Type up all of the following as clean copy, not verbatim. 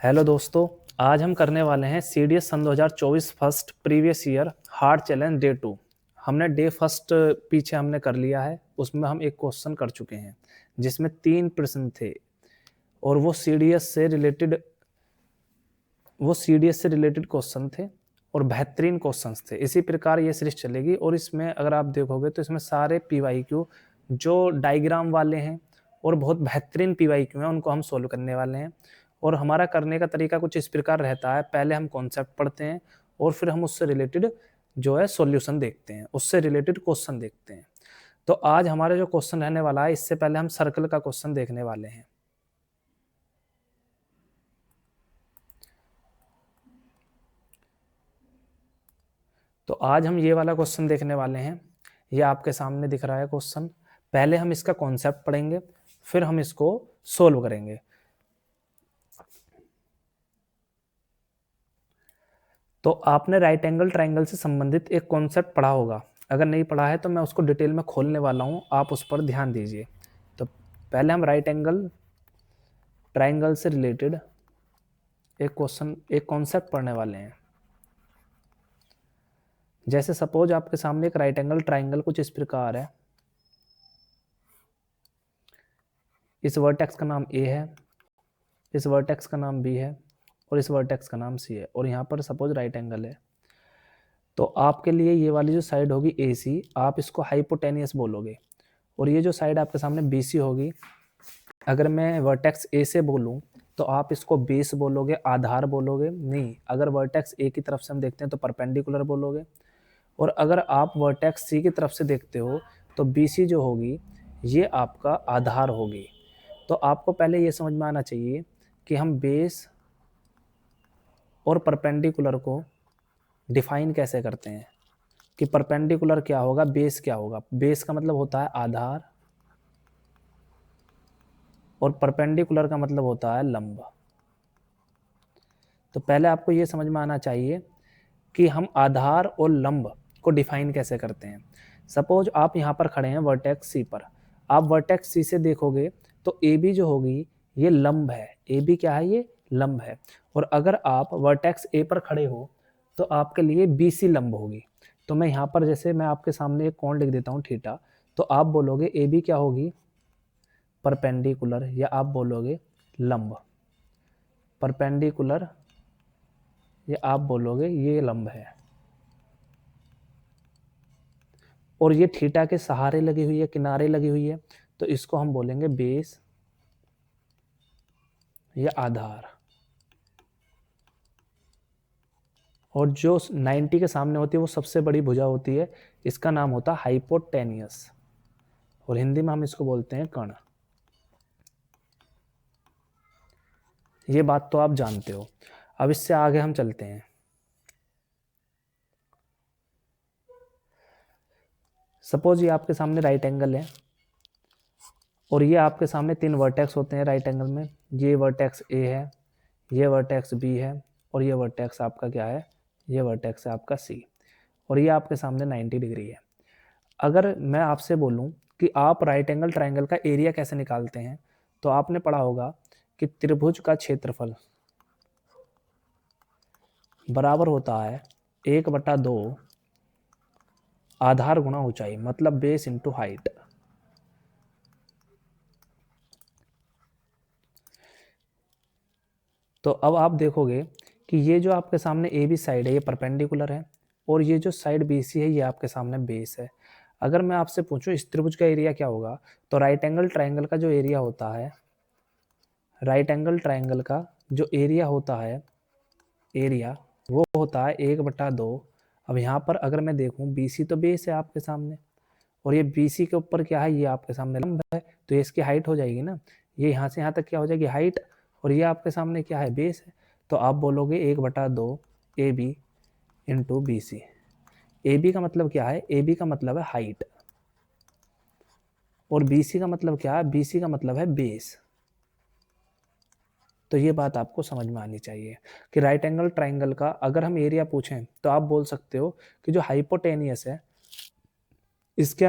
Hello दोस्तों, आज हम करने वाले हैं सीडीएस सन 2024 first previous year hard challenge day 2। हमने डे फर्स्ट पीछे हमने कर लिया है, उसमें हम एक क्वेश्चन कर चुके हैं जिसमें 3 प्रश्न थे और वो सीडीएस से रिलेटेड क्वेश्चन थे और बेहतरीन क्वेश्चंस थे। इसी प्रकार ये सीरीज चलेगी और इसमें अगर आप देखोगे तो इसमें सारे पीवाईक्यू जो डायग्राम वाले हैं और बहुत बेहतरीन पीवाईक्यू हैं उनको हम सोल्व करने वाले हैं। और हमारा करने का तरीका कुछ इस प्रकार रहता है, पहले हम कॉन्सेप्ट पढ़ते हैं और फिर हम उससे रिलेटेड जो है सॉल्यूशन देखते हैं, उससे रिलेटेड क्वेश्चन देखते हैं। तो आज हमारा जो क्वेश्चन रहने वाला है, इससे पहले हम सर्कल का क्वेश्चन देखने वाले हैं। तो आज हम ये वाला क्वेश्चन देखने वाले हैं। ये आपके सामने दिख रहा है क्वेश्चन। पहले हम इसका कॉन्सेप्ट पढ़ेंगे, फिर हम इसको सोल्व करेंगे। तो आपने राइट एंगल ट्रायंगल से संबंधित एक कॉन्सेप्ट पढ़ा होगा, अगर नहीं पढ़ा है तो मैं उसको डिटेल में खोलने वाला हूँ, आप उस पर ध्यान दीजिए। तो पहले हम राइट एंगल ट्रायंगल से रिलेटेड एक कॉन्सेप्ट पढ़ने वाले हैं। जैसे सपोज आपके सामने एक राइट एंगल ट्रायंगल कुछ इस प्रकार है। इस वर्टेक्स का नाम ए है, इस वर्टेक्स का नाम बी है और इस वर्टेक्स का नाम सी है और यहाँ पर सपोज राइट एंगल है। तो आपके लिए ये वाली जो साइड होगी ए सी, आप इसको हाइपोटेनियस बोलोगे और ये जो साइड आपके सामने बी सी होगी, अगर मैं वर्टेक्स ए से बोलूँ तो आप इसको बेस बोलोगे, आधार बोलोगे नहीं। अगर वर्टेक्स ए की तरफ से हम देखते हैं तो परपेंडिकुलर बोलोगे और अगर आप वर्टेक्स सी की तरफ से देखते हो तो बी सी जो होगी ये आपका आधार होगी। तो आपको पहले ये समझ में आना चाहिए कि हम बेस और परपेंडिकुलर को डिफाइन कैसे करते हैं, कि परपेंडिकुलर क्या होगा, बेस क्या होगा। बेस का मतलब होता है आधार और परपेंडिकुलर का मतलब होता है लंब। तो पहले आपको ये समझ में आना चाहिए कि हम आधार और लंब को डिफाइन कैसे करते हैं। सपोज आप यहाँ पर खड़े हैं वर्टेक्स सी पर, आप वर्टेक्स सी से देखोगे तो ए बी जो होगी ये लंब है। ए बी क्या है, ये लंब है। और अगर आप वर्टेक्स ए पर खड़े हो तो आपके लिए बी सी लंब होगी। तो मैं यहाँ पर जैसे मैं आपके सामने एक कोण लिख देता हूँ थीटा, तो आप बोलोगे ए बी क्या होगी, परपेंडिकुलर, या आप बोलोगे लंब। परपेंडिकुलर या आप बोलोगे ये लंब है और ये थीटा के सहारे लगी हुई है, किनारे लगी हुई है, तो इसको हम बोलेंगे बेस या आधार। और जो 90 के सामने होती है वो सबसे बड़ी भुजा होती है, इसका नाम होता है हाइपोटेनियस और हिंदी में हम इसको बोलते हैं कर्ण। ये बात तो आप जानते हो। अब इससे आगे हम चलते हैं। सपोज ये आपके सामने राइट एंगल है और ये आपके सामने 3 वर्टेक्स होते हैं राइट एंगल में। ये वर्टेक्स ए है, ये वर्टेक्स बी है और ये वर्टेक्स आपका क्या है, ये वर्टेक्स है आपका सी और ये आपके सामने 90 डिग्री है। अगर मैं आपसे बोलूं कि आप राइट एंगल ट्रायंगल का एरिया कैसे निकालते हैं, तो आपने पढ़ा होगा कि त्रिभुज का क्षेत्रफल बराबर होता है 1/2 आधार गुणा ऊंचाई, मतलब बेस इंटू हाइट। तो अब आप देखोगे कि ये जो आपके सामने ए बी साइड है ये परपेंडिकुलर है और ये जो साइड बी सी है ये आपके सामने बेस है। अगर मैं आपसे पूछूं इस त्रिभुज का एरिया क्या होगा, तो राइट एंगल ट्रायंगल का जो एरिया होता है, राइट एंगल ट्रायंगल का जो एरिया होता है, एरिया वो होता है 1/2। अब यहाँ पर अगर मैं देखूं बी सी तो बेस है आपके सामने और ये बी सी के ऊपर क्या है, ये आपके सामने लंब है, तो ये इसकी हाइट हो जाएगी ना। ये यहाँ से यहाँ तक क्या हो जाएगी, हाइट, और ये आपके सामने क्या है, बेस है। तो आप बोलोगे 1/2 A B into B C. A B का मतलब क्या है, ए बी का मतलब है हाइट और बी सी का मतलब क्या है, बी सी का मतलब है बेस। तो ये बात आपको समझ में आनी चाहिए कि राइट एंगल ट्राइंगल का अगर हम एरिया पूछें तो आप बोल सकते हो कि जो हाइपोटेनियस है इसके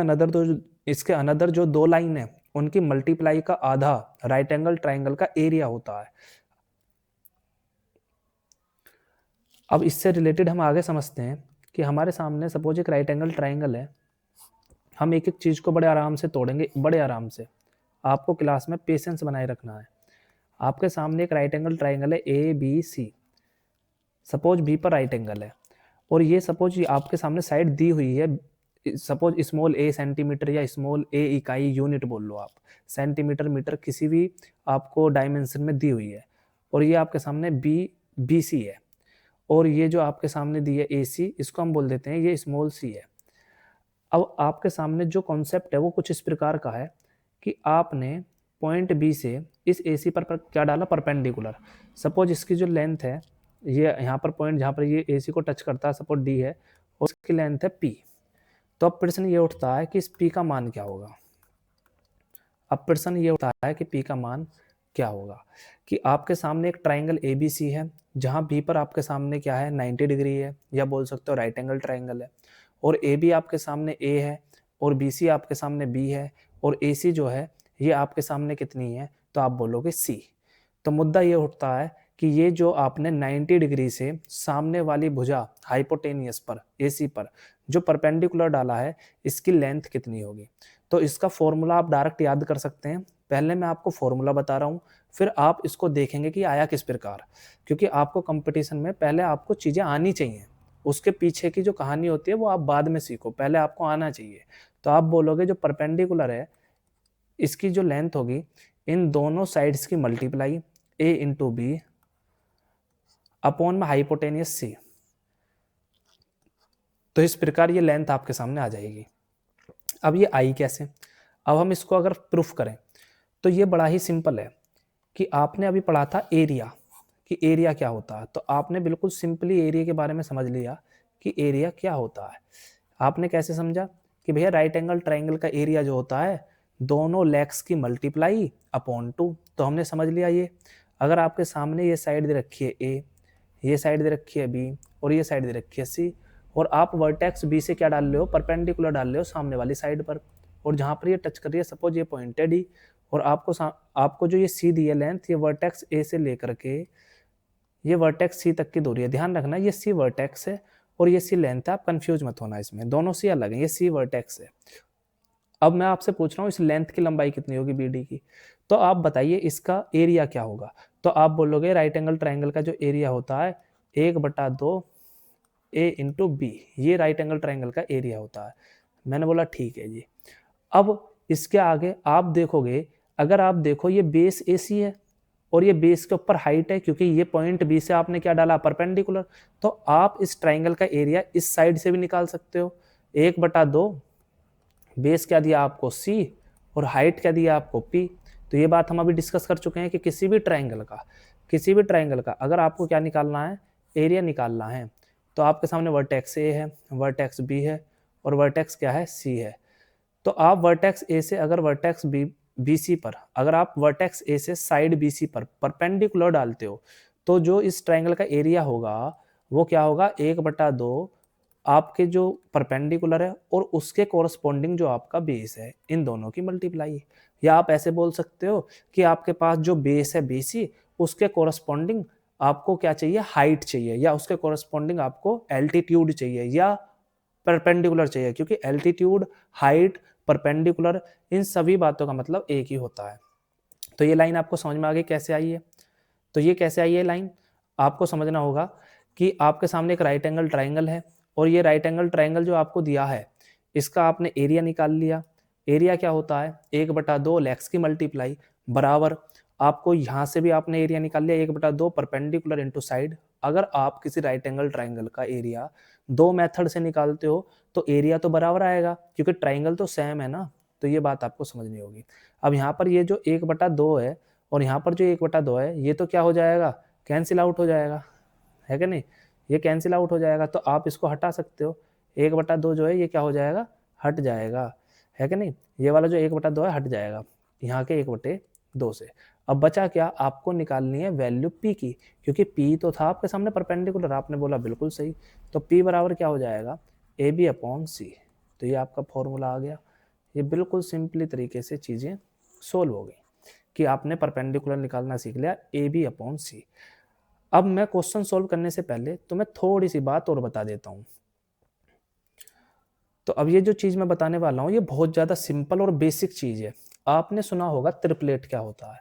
अनदर जो 2 लाइन है उनकी मल्टीप्लाई का आधा राइट एंगल ट्राइंगल का एरिया होता है। अब इससे रिलेटेड हम आगे समझते हैं कि हमारे सामने सपोज एक राइट एंगल ट्राइंगल है, हम एक एक चीज़ को बड़े आराम से तोड़ेंगे, बड़े आराम से। आपको क्लास में पेशेंस बनाए रखना है। आपके सामने एक राइट एंगल ट्राइंगल है A B C, suppose B पर राइट एंगल है, और ये सपोज आपके सामने साइड दी हुई है, सपोज स्मॉल ए सेंटीमीटर या स्मॉल ए इकाई यूनिट बोल लो आप, सेंटीमीटर मीटर किसी भी आपको डायमेंशन में दी हुई है, और ये आपके सामने बी सी है, और ये जो आपके सामने दी है ए सी, इसको हम बोल देते हैं ये स्मॉल सी है। अब आपके सामने जो कॉन्सेप्ट है वो कुछ इस प्रकार का है कि आपने पॉइंट बी से इस ए सी पर क्या डाला, परपेंडिकुलर। सपोज इसकी जो लेंथ है, ये यहाँ पर पॉइंट जहाँ पर ये ए सी को टच करता है सपोज डी है, और इसकी लेंथ है पी। तो अब प्रश्न ये उठता है कि इस पी का मान क्या होगा। अब प्रश्न ये उठता है कि पी का मान क्या होगा, कि आपके सामने एक ट्राइंगल ए बी सी है, जहाँ बी पर आपके सामने क्या है 90 डिग्री है, या बोल सकते हो राइट एंगल ट्राइंगल है, और ए बी आपके सामने ए है, और बी सी आपके सामने बी है, और ए सी जो है ये आपके सामने कितनी है, तो आप बोलोगे सी। तो मुद्दा ये उठता है कि ये जो आपने 90 डिग्री से सामने वाली भुजा हाइपोटेनियस पर ए सी पर जो परपेंडिकुलर डाला है, इसकी लेंथ कितनी होगी। तो इसका फॉर्मूला आप डायरेक्ट याद कर सकते हैं। पहले मैं आपको फॉर्मूला बता रहा हूँ, फिर आप इसको देखेंगे कि आया किस प्रकार, क्योंकि आपको कंपटीशन में पहले आपको चीज़ें आनी चाहिए, उसके पीछे की जो कहानी होती है वो आप बाद में सीखो, पहले आपको आना चाहिए। तो आप बोलोगे जो परपेंडिकुलर है इसकी जो लेंथ होगी, इन दोनों साइड्स की मल्टीप्लाई ए इंटू बी अपॉन में हाइपोटेनियस सी। तो इस प्रकार ये लेंथ आपके सामने आ जाएगी। अब ये आई कैसे, अब हम इसको अगर प्रूफ करें तो ये बड़ा ही सिंपल है कि आपने अभी पढ़ा था एरिया, कि एरिया क्या होता है, तो आपने बिल्कुल सिंपली एरिया के बारे में समझ लिया कि एरिया क्या होता है। आपने कैसे समझा कि भैया राइट एंगल ट्राइंगल का एरिया जो होता है दोनों लेग्स की मल्टीप्लाई अपॉन 2। तो हमने समझ लिया ये। अगर आपके सामने ये साइड दे रखी है ए, ये साइड दे रखी है बी, और ये साइड दे रखी है सी, और आप वर्टेक्स बी से क्या डाल रहे हो, परपेंडिकुलर डाल रहे हो सामने वाली साइड पर, और जहाँ पर ये टच कर रही है सपोज ये पॉइंट है डी, और आपको जो ये सी दी है लेंथ, ये वर्टेक्स ए से लेकर के ये वर्टेक्स सी तक की दूरी है। ध्यान रखना ये सी वर्टेक्स है और ये सी लेंथ है, आप कंफ्यूज मत होना इसमें, दोनों सी अलग है, ये सी वर्टेक्स है। अब मैं आपसे पूछ रहा हूँ इस लेंथ की लंबाई कितनी होगी बीडी की, तो आप बताइए इसका एरिया क्या होगा। तो आप बोलोगे राइट एंगल ट्राइंगल का जो एरिया होता है 1/2 ए इंटू बी, ये राइट एंगल ट्राइंगल का एरिया होता है। मैंने बोला ठीक है जी। अब इसके आगे आप देखोगे, अगर आप देखो ये बेस ए सी है और ये बेस के ऊपर हाइट है, क्योंकि ये पॉइंट बी से आपने क्या डाला, परपेंडिकुलर, तो आप इस ट्राइंगल का एरिया इस साइड से भी निकाल सकते हो। 1/2 बेस क्या दिया आपको सी, और हाइट क्या दिया आपको पी। तो ये बात हम अभी डिस्कस कर चुके हैं कि किसी भी ट्राइंगल का अगर आपको क्या निकालना है, एरिया निकालना है, तो आपके सामने वर्टेक्स ए है, वर्टेक्स बी है, और वर्टेक्स क्या है, सी है। तो आप वर्टेक्स ए से अगर वर्टेक्स बी सी पर, अगर आप वर्टेक्स ए से साइड बी सी पर परपेंडिकुलर डालते हो, तो जो इस ट्राइंगल का एरिया होगा वो क्या होगा, 1/2 आपके जो परपेंडिकुलर है और उसके कोरस्पॉन्डिंग जो आपका बेस है, इन दोनों की मल्टीप्लाई। या आप ऐसे बोल सकते हो कि आपके पास जो बेस है बीसी, उसके कोरस्पॉन्डिंग आपको क्या चाहिए, हाइट चाहिए, या उसके कोरस्पॉन्डिंग आपको एल्टीट्यूड चाहिए, या परपेंडिकुलर चाहिए, क्योंकि एल्टीट्यूड, हाइट, परपेंडिकुलर, इन सभी बातों का मतलब एक ही होता है। तो ये लाइन आपको समझ में आ गई कैसे आई है। तो ये कैसे आई है लाइन, आपको समझना होगा कि आपके सामने एक राइट एंगल ट्राइंगल है, और ये राइट एंगल ट्राइंगल जो आपको दिया है इसका आपने एरिया निकाल लिया। एरिया क्या होता है, 1/2 लेग्स की मल्टीप्लाई बराबर, आपको यहाँ से भी आपने एरिया निकाल लिया 1/2 परपेंडिकुलर इंटू साइड। अगर आप किसी राइट एंगल ट्राइंगल का एरिया दो मेथड से निकालते हो तो एरिया तो बराबर आएगा, क्योंकि ट्राइंगल तो सेम है ना। तो ये बात आपको समझनी होगी। अब यहाँ पर ये जो 1/2 है और यहाँ पर जो 1/2 है, ये तो क्या हो जाएगा, कैंसिल आउट हो जाएगा, है कि नहीं, ये कैंसिल आउट हो जाएगा, तो आप इसको हटा सकते हो। 1/2 जो है ये क्या हो जाएगा, हट जाएगा, है कि नहीं, ये वाला जो 1/2 है हट जाएगा यहाँ के 1/2 से। अब बचा क्या, आपको निकालनी है वैल्यू p की, क्योंकि p तो था आपके सामने परपेंडिकुलर, आपने बोला बिल्कुल सही। तो p बराबर क्या हो जाएगा, AB/C। तो ये आपका फॉर्मूला आ गया। ये बिल्कुल सिंपली तरीके से चीज़ें सोल्व हो गई कि आपने परपेंडिकुलर निकालना सीख लिया AB/C। अब मैं क्वेश्चन सोल्व करने से पहले तुम्हें थोड़ी सी बात और बता देता हूँ। तो अब ये जो चीज़ मैं बताने वाला हूँ ये बहुत ज़्यादा सिंपल और बेसिक चीज़ है। आपने सुना होगा ट्रिपलेट क्या होता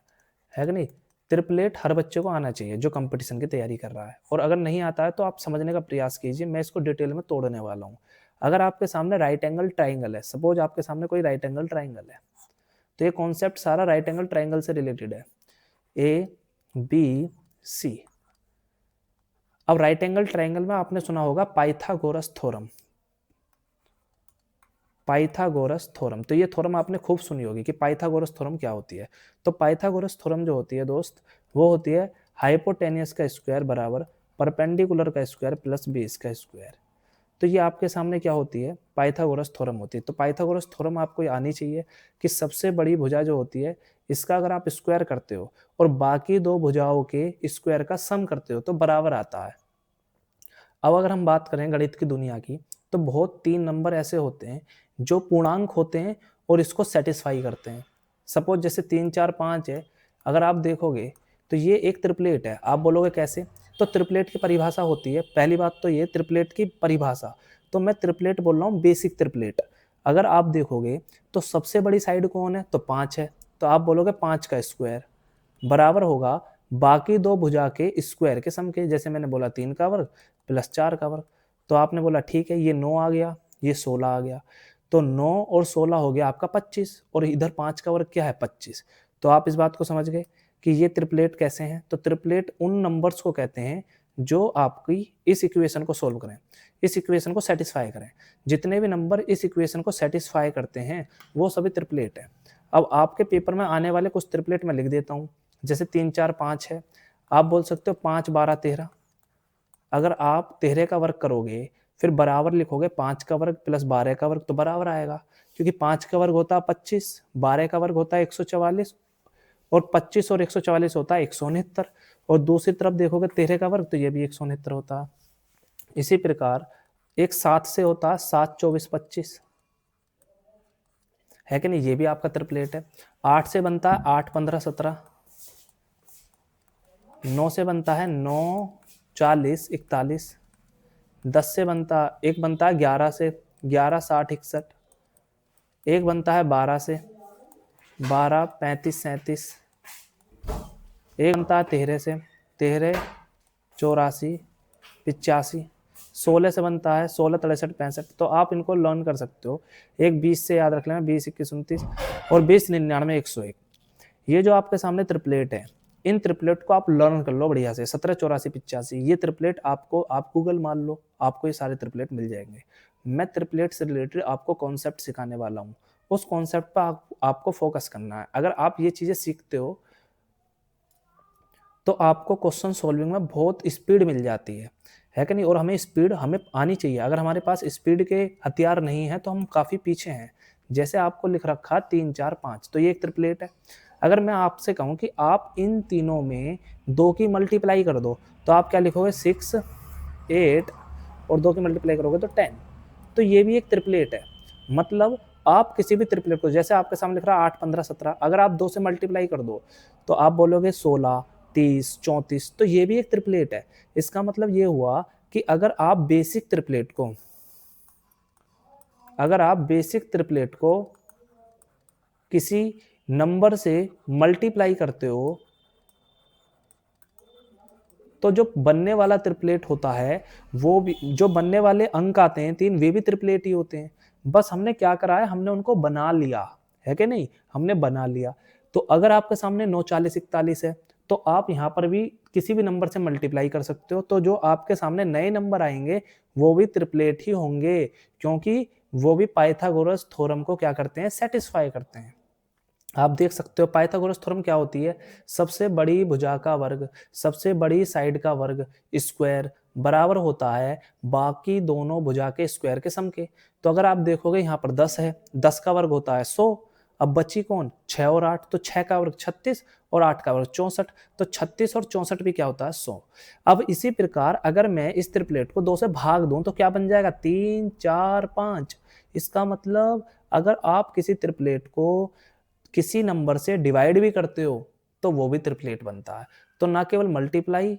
है कि नहीं? ट्रिपलेट हर बच्चे को आना चाहिए जो कंपटीशन की तैयारी कर रहा है, और अगर नहीं आता है तो आप समझने का प्रयास कीजिए, मैं इसको डिटेल में तोड़ने वाला हूँ। अगर आपके सामने राइट एंगल ट्राइंगल है, सपोज आपके सामने कोई राइट एंगल ट्राइंगल है, तो ये कॉन्सेप्ट सारा राइट एंगल ट्राइंगल से रिलेटेड है, ए बी सी। अब राइट एंगल ट्राइंगल में आपने सुना होगा पाइथागोरस थ्योरम, पाइथागोरस थ्योरम। तो ये थ्योरम आपने खूब सुनी होगी कि पाइथागोरस थ्योरम क्या होती है। तो पाइथागोरस थ्योरम जो होती है दोस्त, वो होती है हाइपोटेनियस का स्क्वायर बराबर परपेंडिकुलर का स्क्वायर प्लस बेस का स्क्वायर। तो ये आपके सामने क्या होती है? पाइथागोरस थ्योरम होती है। तो पाइथागोरस थ्योरम आपको आनी चाहिए कि सबसे बड़ी भुजा जो होती है इसका अगर आप स्क्वायर करते हो और बाकी दो भुजाओं के स्क्वायर का सम करते हो तो बराबर आता है। अब अगर हम बात करें गणित की दुनिया की, तो बहुत 3 नंबर ऐसे होते हैं जो पूर्णांक होते हैं और इसको सेटिस्फाई करते हैं। सपोज जैसे 3 4 5 है, अगर आप देखोगे तो ये एक ट्रिपलेट है। आप बोलोगे कैसे? तो ट्रिपलेट की परिभाषा होती है, पहली बात तो ये ट्रिपलेट की परिभाषा, तो मैं ट्रिपलेट बोल रहा हूँ बेसिक ट्रिपलेट। अगर आप देखोगे तो सबसे बड़ी साइड कौन है? तो 5 है, तो आप बोलोगे 5 का स्क्वायर बराबर होगा बाकी दो भुजा के स्क्वायर के सम के। जैसे मैंने बोला 3 का वर्ग प्लस 4 का वर्ग, तो आपने बोला ठीक है, ये 9 आ गया, ये 16 आ गया, तो 9 और 16 हो गया आपका 25, और इधर 5 का वर्ग क्या है? 25। तो आप इस बात को समझ गए कि ये ट्रिपलेट कैसे हैं। तो ट्रिपलेट उन नंबर्स को कहते हैं जो आपकी इस इक्वेशन को सोल्व करें, इस इक्वेशन को सेटिस्फाई करें। जितने भी नंबर इस इक्वेशन को सेटिस्फाई करते हैं वो सभी ट्रिपलेट है। अब आपके पेपर में आने वाले कुछ ट्रिपलेट मैं लिख देता हूँ। जैसे 3 4 5 है, आप बोल सकते हो 5 12 13। अगर आप 13 का वर्ग करोगे फिर बराबर लिखोगे 5 का वर्ग प्लस 12 का वर्ग, तो बराबर आएगा, क्योंकि 5 का वर्ग होता है 25, 12 का वर्ग होता है 144, और 25 और 144 होता है 169, और दूसरी तरफ देखोगे 13 का वर्ग तो ये भी 169 होता है। इसी प्रकार एक 7 से होता है 7 24 25, है कि नहीं? ये भी आपका ट्रिपलेट है। 8 से बनता है 8 15 17, 9 से बनता है 9 40 41, 10 से एक बनता है 11 से 11 60 61, एक बनता है 12 से 12 35 37, एक बनता है 13 से 13 84 85, 16 से बनता है 16 63 65। तो आप इनको लर्न कर सकते हो। एक 20 से याद रख लेना, 20 21 29 और 20 99 101। ये जो आपके सामने ट्रिपलेट है, इन ट्रिपलेट को आप लर्न कर लो बढ़िया से। 17 84 85 ये ट्रिपलेट आपको, आप गूगल मान लो, आपको ये सारे ट्रिपलेट मिल जाएंगे। मैं ट्रिपलेट से रिलेटेड आपको कॉन्सेप्ट सिखाने वाला हूँ, उस कॉन्सेप्ट पर आपको फोकस करना है। अगर आप ये चीजें सीखते हो तो आपको क्वेश्चन सॉल्विंग में बहुत स्पीड मिल जाती है कि नहीं? और हमें स्पीड हमें आनी चाहिए। अगर हमारे पास स्पीड के हथियार नहीं है तो हम काफ़ी पीछे हैं। जैसे आपको लिख रखा 3 4 5, तो ये एक ट्रिपलेट है। अगर मैं आपसे कहूँ कि आप इन तीनों में 2 की मल्टीप्लाई कर दो, तो आप क्या लिखोगे? 6 8, और 2 की मल्टीप्लाई करोगे तो 10। तो ये भी एक ट्रिपलेट है। मतलब आप किसी भी ट्रिपलेट को, जैसे आपके सामने लिख रहा है 8 15 17, अगर आप 2 से मल्टीप्लाई कर दो तो आप बोलोगे 16 30 34, तो ये भी एक ट्रिपलेट है। इसका मतलब ये हुआ कि अगर आप बेसिक ट्रिपलेट को किसी नंबर से मल्टीप्लाई करते हो तो जो बनने वाला ट्रिपलेट होता है, वो भी जो बनने वाले अंक आते हैं 3, वे भी ट्रिपलेट ही होते हैं। बस हमने क्या करा है? हमने उनको बना लिया, है कि नहीं? हमने बना लिया। तो अगर आपके सामने 9 40 41 है तो आप यहाँ पर भी किसी भी नंबर से मल्टीप्लाई कर सकते हो, तो जो आपके सामने नए नंबर आएंगे वो भी ट्रिपलेट ही होंगे, क्योंकि वो भी पाइथागोरस थ्योरम को क्या करते हैं? सेटिस्फाई करते हैं। आप देख सकते हो पाइथागोरस थ्योरम क्या होती है? सबसे बड़ी भुजा का वर्ग, सबसे बड़ी साइड का वर्ग स्क्वायर बराबर होता है बाकी दोनों भुजा के स्क्वायर के सम के। तो अगर आप देखोगे यहाँ पर 10 है, 10 का वर्ग होता है 100। अब बची कौन? 6 और 8, तो 6 का वर्ग 36 और 8 का वर्ग 64, तो 36 और 64 भी क्या होता है? 100। अब इसी प्रकार अगर मैं इस ट्रिपलेट को 2 से भाग दूं तो क्या बन जाएगा? 3 4 5। इसका मतलब अगर आप किसी ट्रिपलेट को किसी नंबर से डिवाइड भी करते हो तो वो भी ट्रिपलेट बनता है। तो ना केवल मल्टीप्लाई,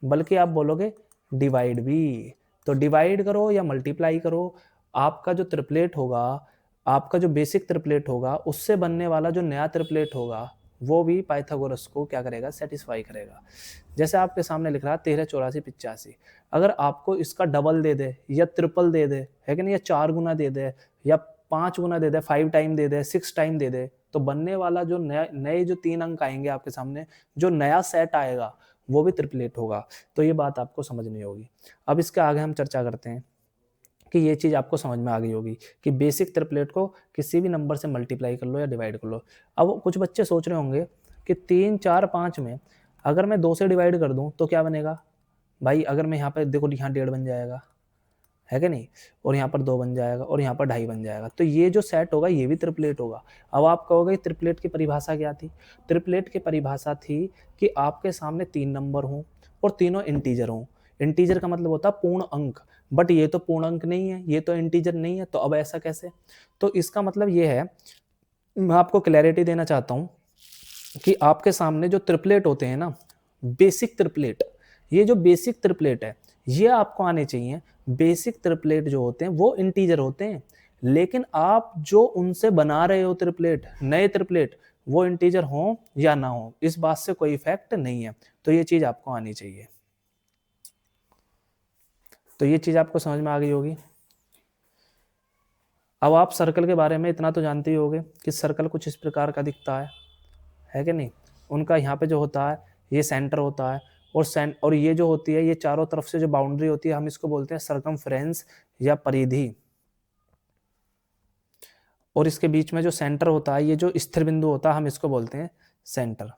बल्कि आप बोलोगे डिवाइड भी। तो डिवाइड करो या मल्टीप्लाई करो, आपका जो ट्रिपलेट होगा, आपका जो बेसिक ट्रिपलेट होगा, उससे बनने वाला जो नया ट्रिपलेट होगा वो भी पाइथागोरस को क्या करेगा, सेटिस्फाई करेगा। जैसे आपके सामने लिख रहा है 13 84 85, अगर आपको इसका डबल दे दे या ट्रिपल दे दे, है कि नहीं, या 4 गुना दे दे या 5 गुना दे दे, 5 टाइम दे दे, 6 टाइम दे दे, तो बनने वाला जो नए जो 3 अंक आएंगे आपके सामने, जो नया सेट आएगा वो भी ट्रिपलेट होगा। तो ये बात आपको समझनी होगी। अब इसके आगे हम चर्चा करते हैं कि ये चीज़ आपको समझ में आ गई होगी कि बेसिक ट्रिपलेट को किसी भी नंबर से मल्टीप्लाई कर लो या डिवाइड कर लो। अब कुछ बच्चे सोच रहे होंगे कि 3 4 5 में अगर मैं 2 से डिवाइड कर दूं तो क्या बनेगा भाई, अगर मैं यहाँ पे देखो, यहाँ 1.5 बन जाएगा, है कि नहीं, और यहाँ पर 2 बन जाएगा और यहाँ पर 2.5 बन जाएगा, तो ये जो सेट होगा ये भी ट्रिपलेट होगा। अब आप कहोगे ट्रिपलेट की परिभाषा क्या थी? ट्रिपलेट की परिभाषा थी कि आपके सामने 3 नंबर हों और तीनों इंटीजर हों। इंटीजर का मतलब होता है पूर्ण अंक, बट ये तो पूर्ण अंक नहीं है, ये तो इंटीजर नहीं है, तो अब ऐसा कैसे? तो इसका मतलब ये है, मैं आपको क्लैरिटी देना चाहता हूँ कि आपके सामने जो ट्रिपलेट होते हैं ना, बेसिक ट्रिपलेट, ये जो बेसिक ट्रिपलेट है ये आपको आने चाहिए। बेसिक ट्रिपलेट जो होते हैं वो इंटीजर होते हैं, लेकिन आप जो उनसे बना रहे हो ट्रिपलेट, नए ट्रिपलेट, वो इंटीजर हो या ना हो, इस बात से कोई इफेक्ट नहीं है। तो ये चीज आपको आनी चाहिए। तो ये चीज आपको समझ में आ गई होगी। अब आप सर्कल के बारे में इतना तो जानते ही होगे कि सर्कल कुछ इस प्रकार का दिखता है कि नहीं। उनका यहाँ पे जो होता है ये सेंटर होता है, और ये जो होती है, ये चारों तरफ से जो बाउंड्री होती है, हम इसको बोलते हैं सर्कमफ्रेंस या परिधि। और इसके बीच में जो सेंटर होता है, ये जो स्थिर बिंदु होता है, हम इसको बोलते हैं सेंटर।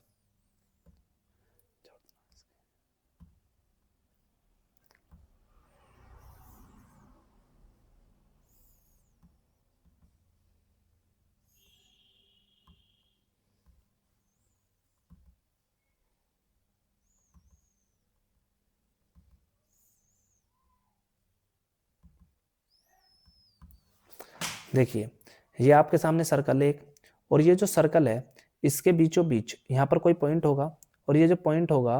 देखिए, ये आपके सामने सर्कल है एक, और ये जो सर्कल है इसके बीचों बीच यहाँ पर कोई पॉइंट होगा, और ये जो पॉइंट होगा,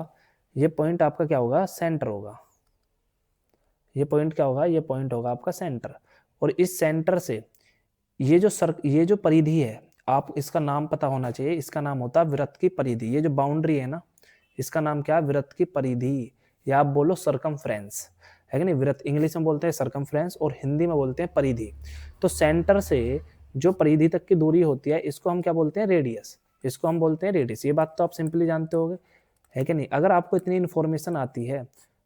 ये पॉइंट आपका क्या होगा, सेंटर होगा। ये पॉइंट क्या होगा, ये पॉइंट होगा आपका सेंटर। और इस सेंटर से ये जो परिधि है, आप इसका नाम पता होना चाहिए, इसका नाम होता है वृत्त की परिधि। ये जो बाउंड्री है ना, इसका नाम क्या है, वृत्त की परिधि, या आप बोलो सर्कमफ्रेंस, है कि नहीं। वृत्त इंग्लिश में बोलते हैं सर्कमफ्रेंस और हिंदी में बोलते हैं परिधि। तो सेंटर से जो परिधि तक की दूरी होती है इसको हम क्या बोलते हैं, रेडियस। इसको हम बोलते हैं रेडियस। ये बात तो आप सिंपली जानते होगे, है कि नहीं। अगर आपको इतनी इन्फॉर्मेशन आती है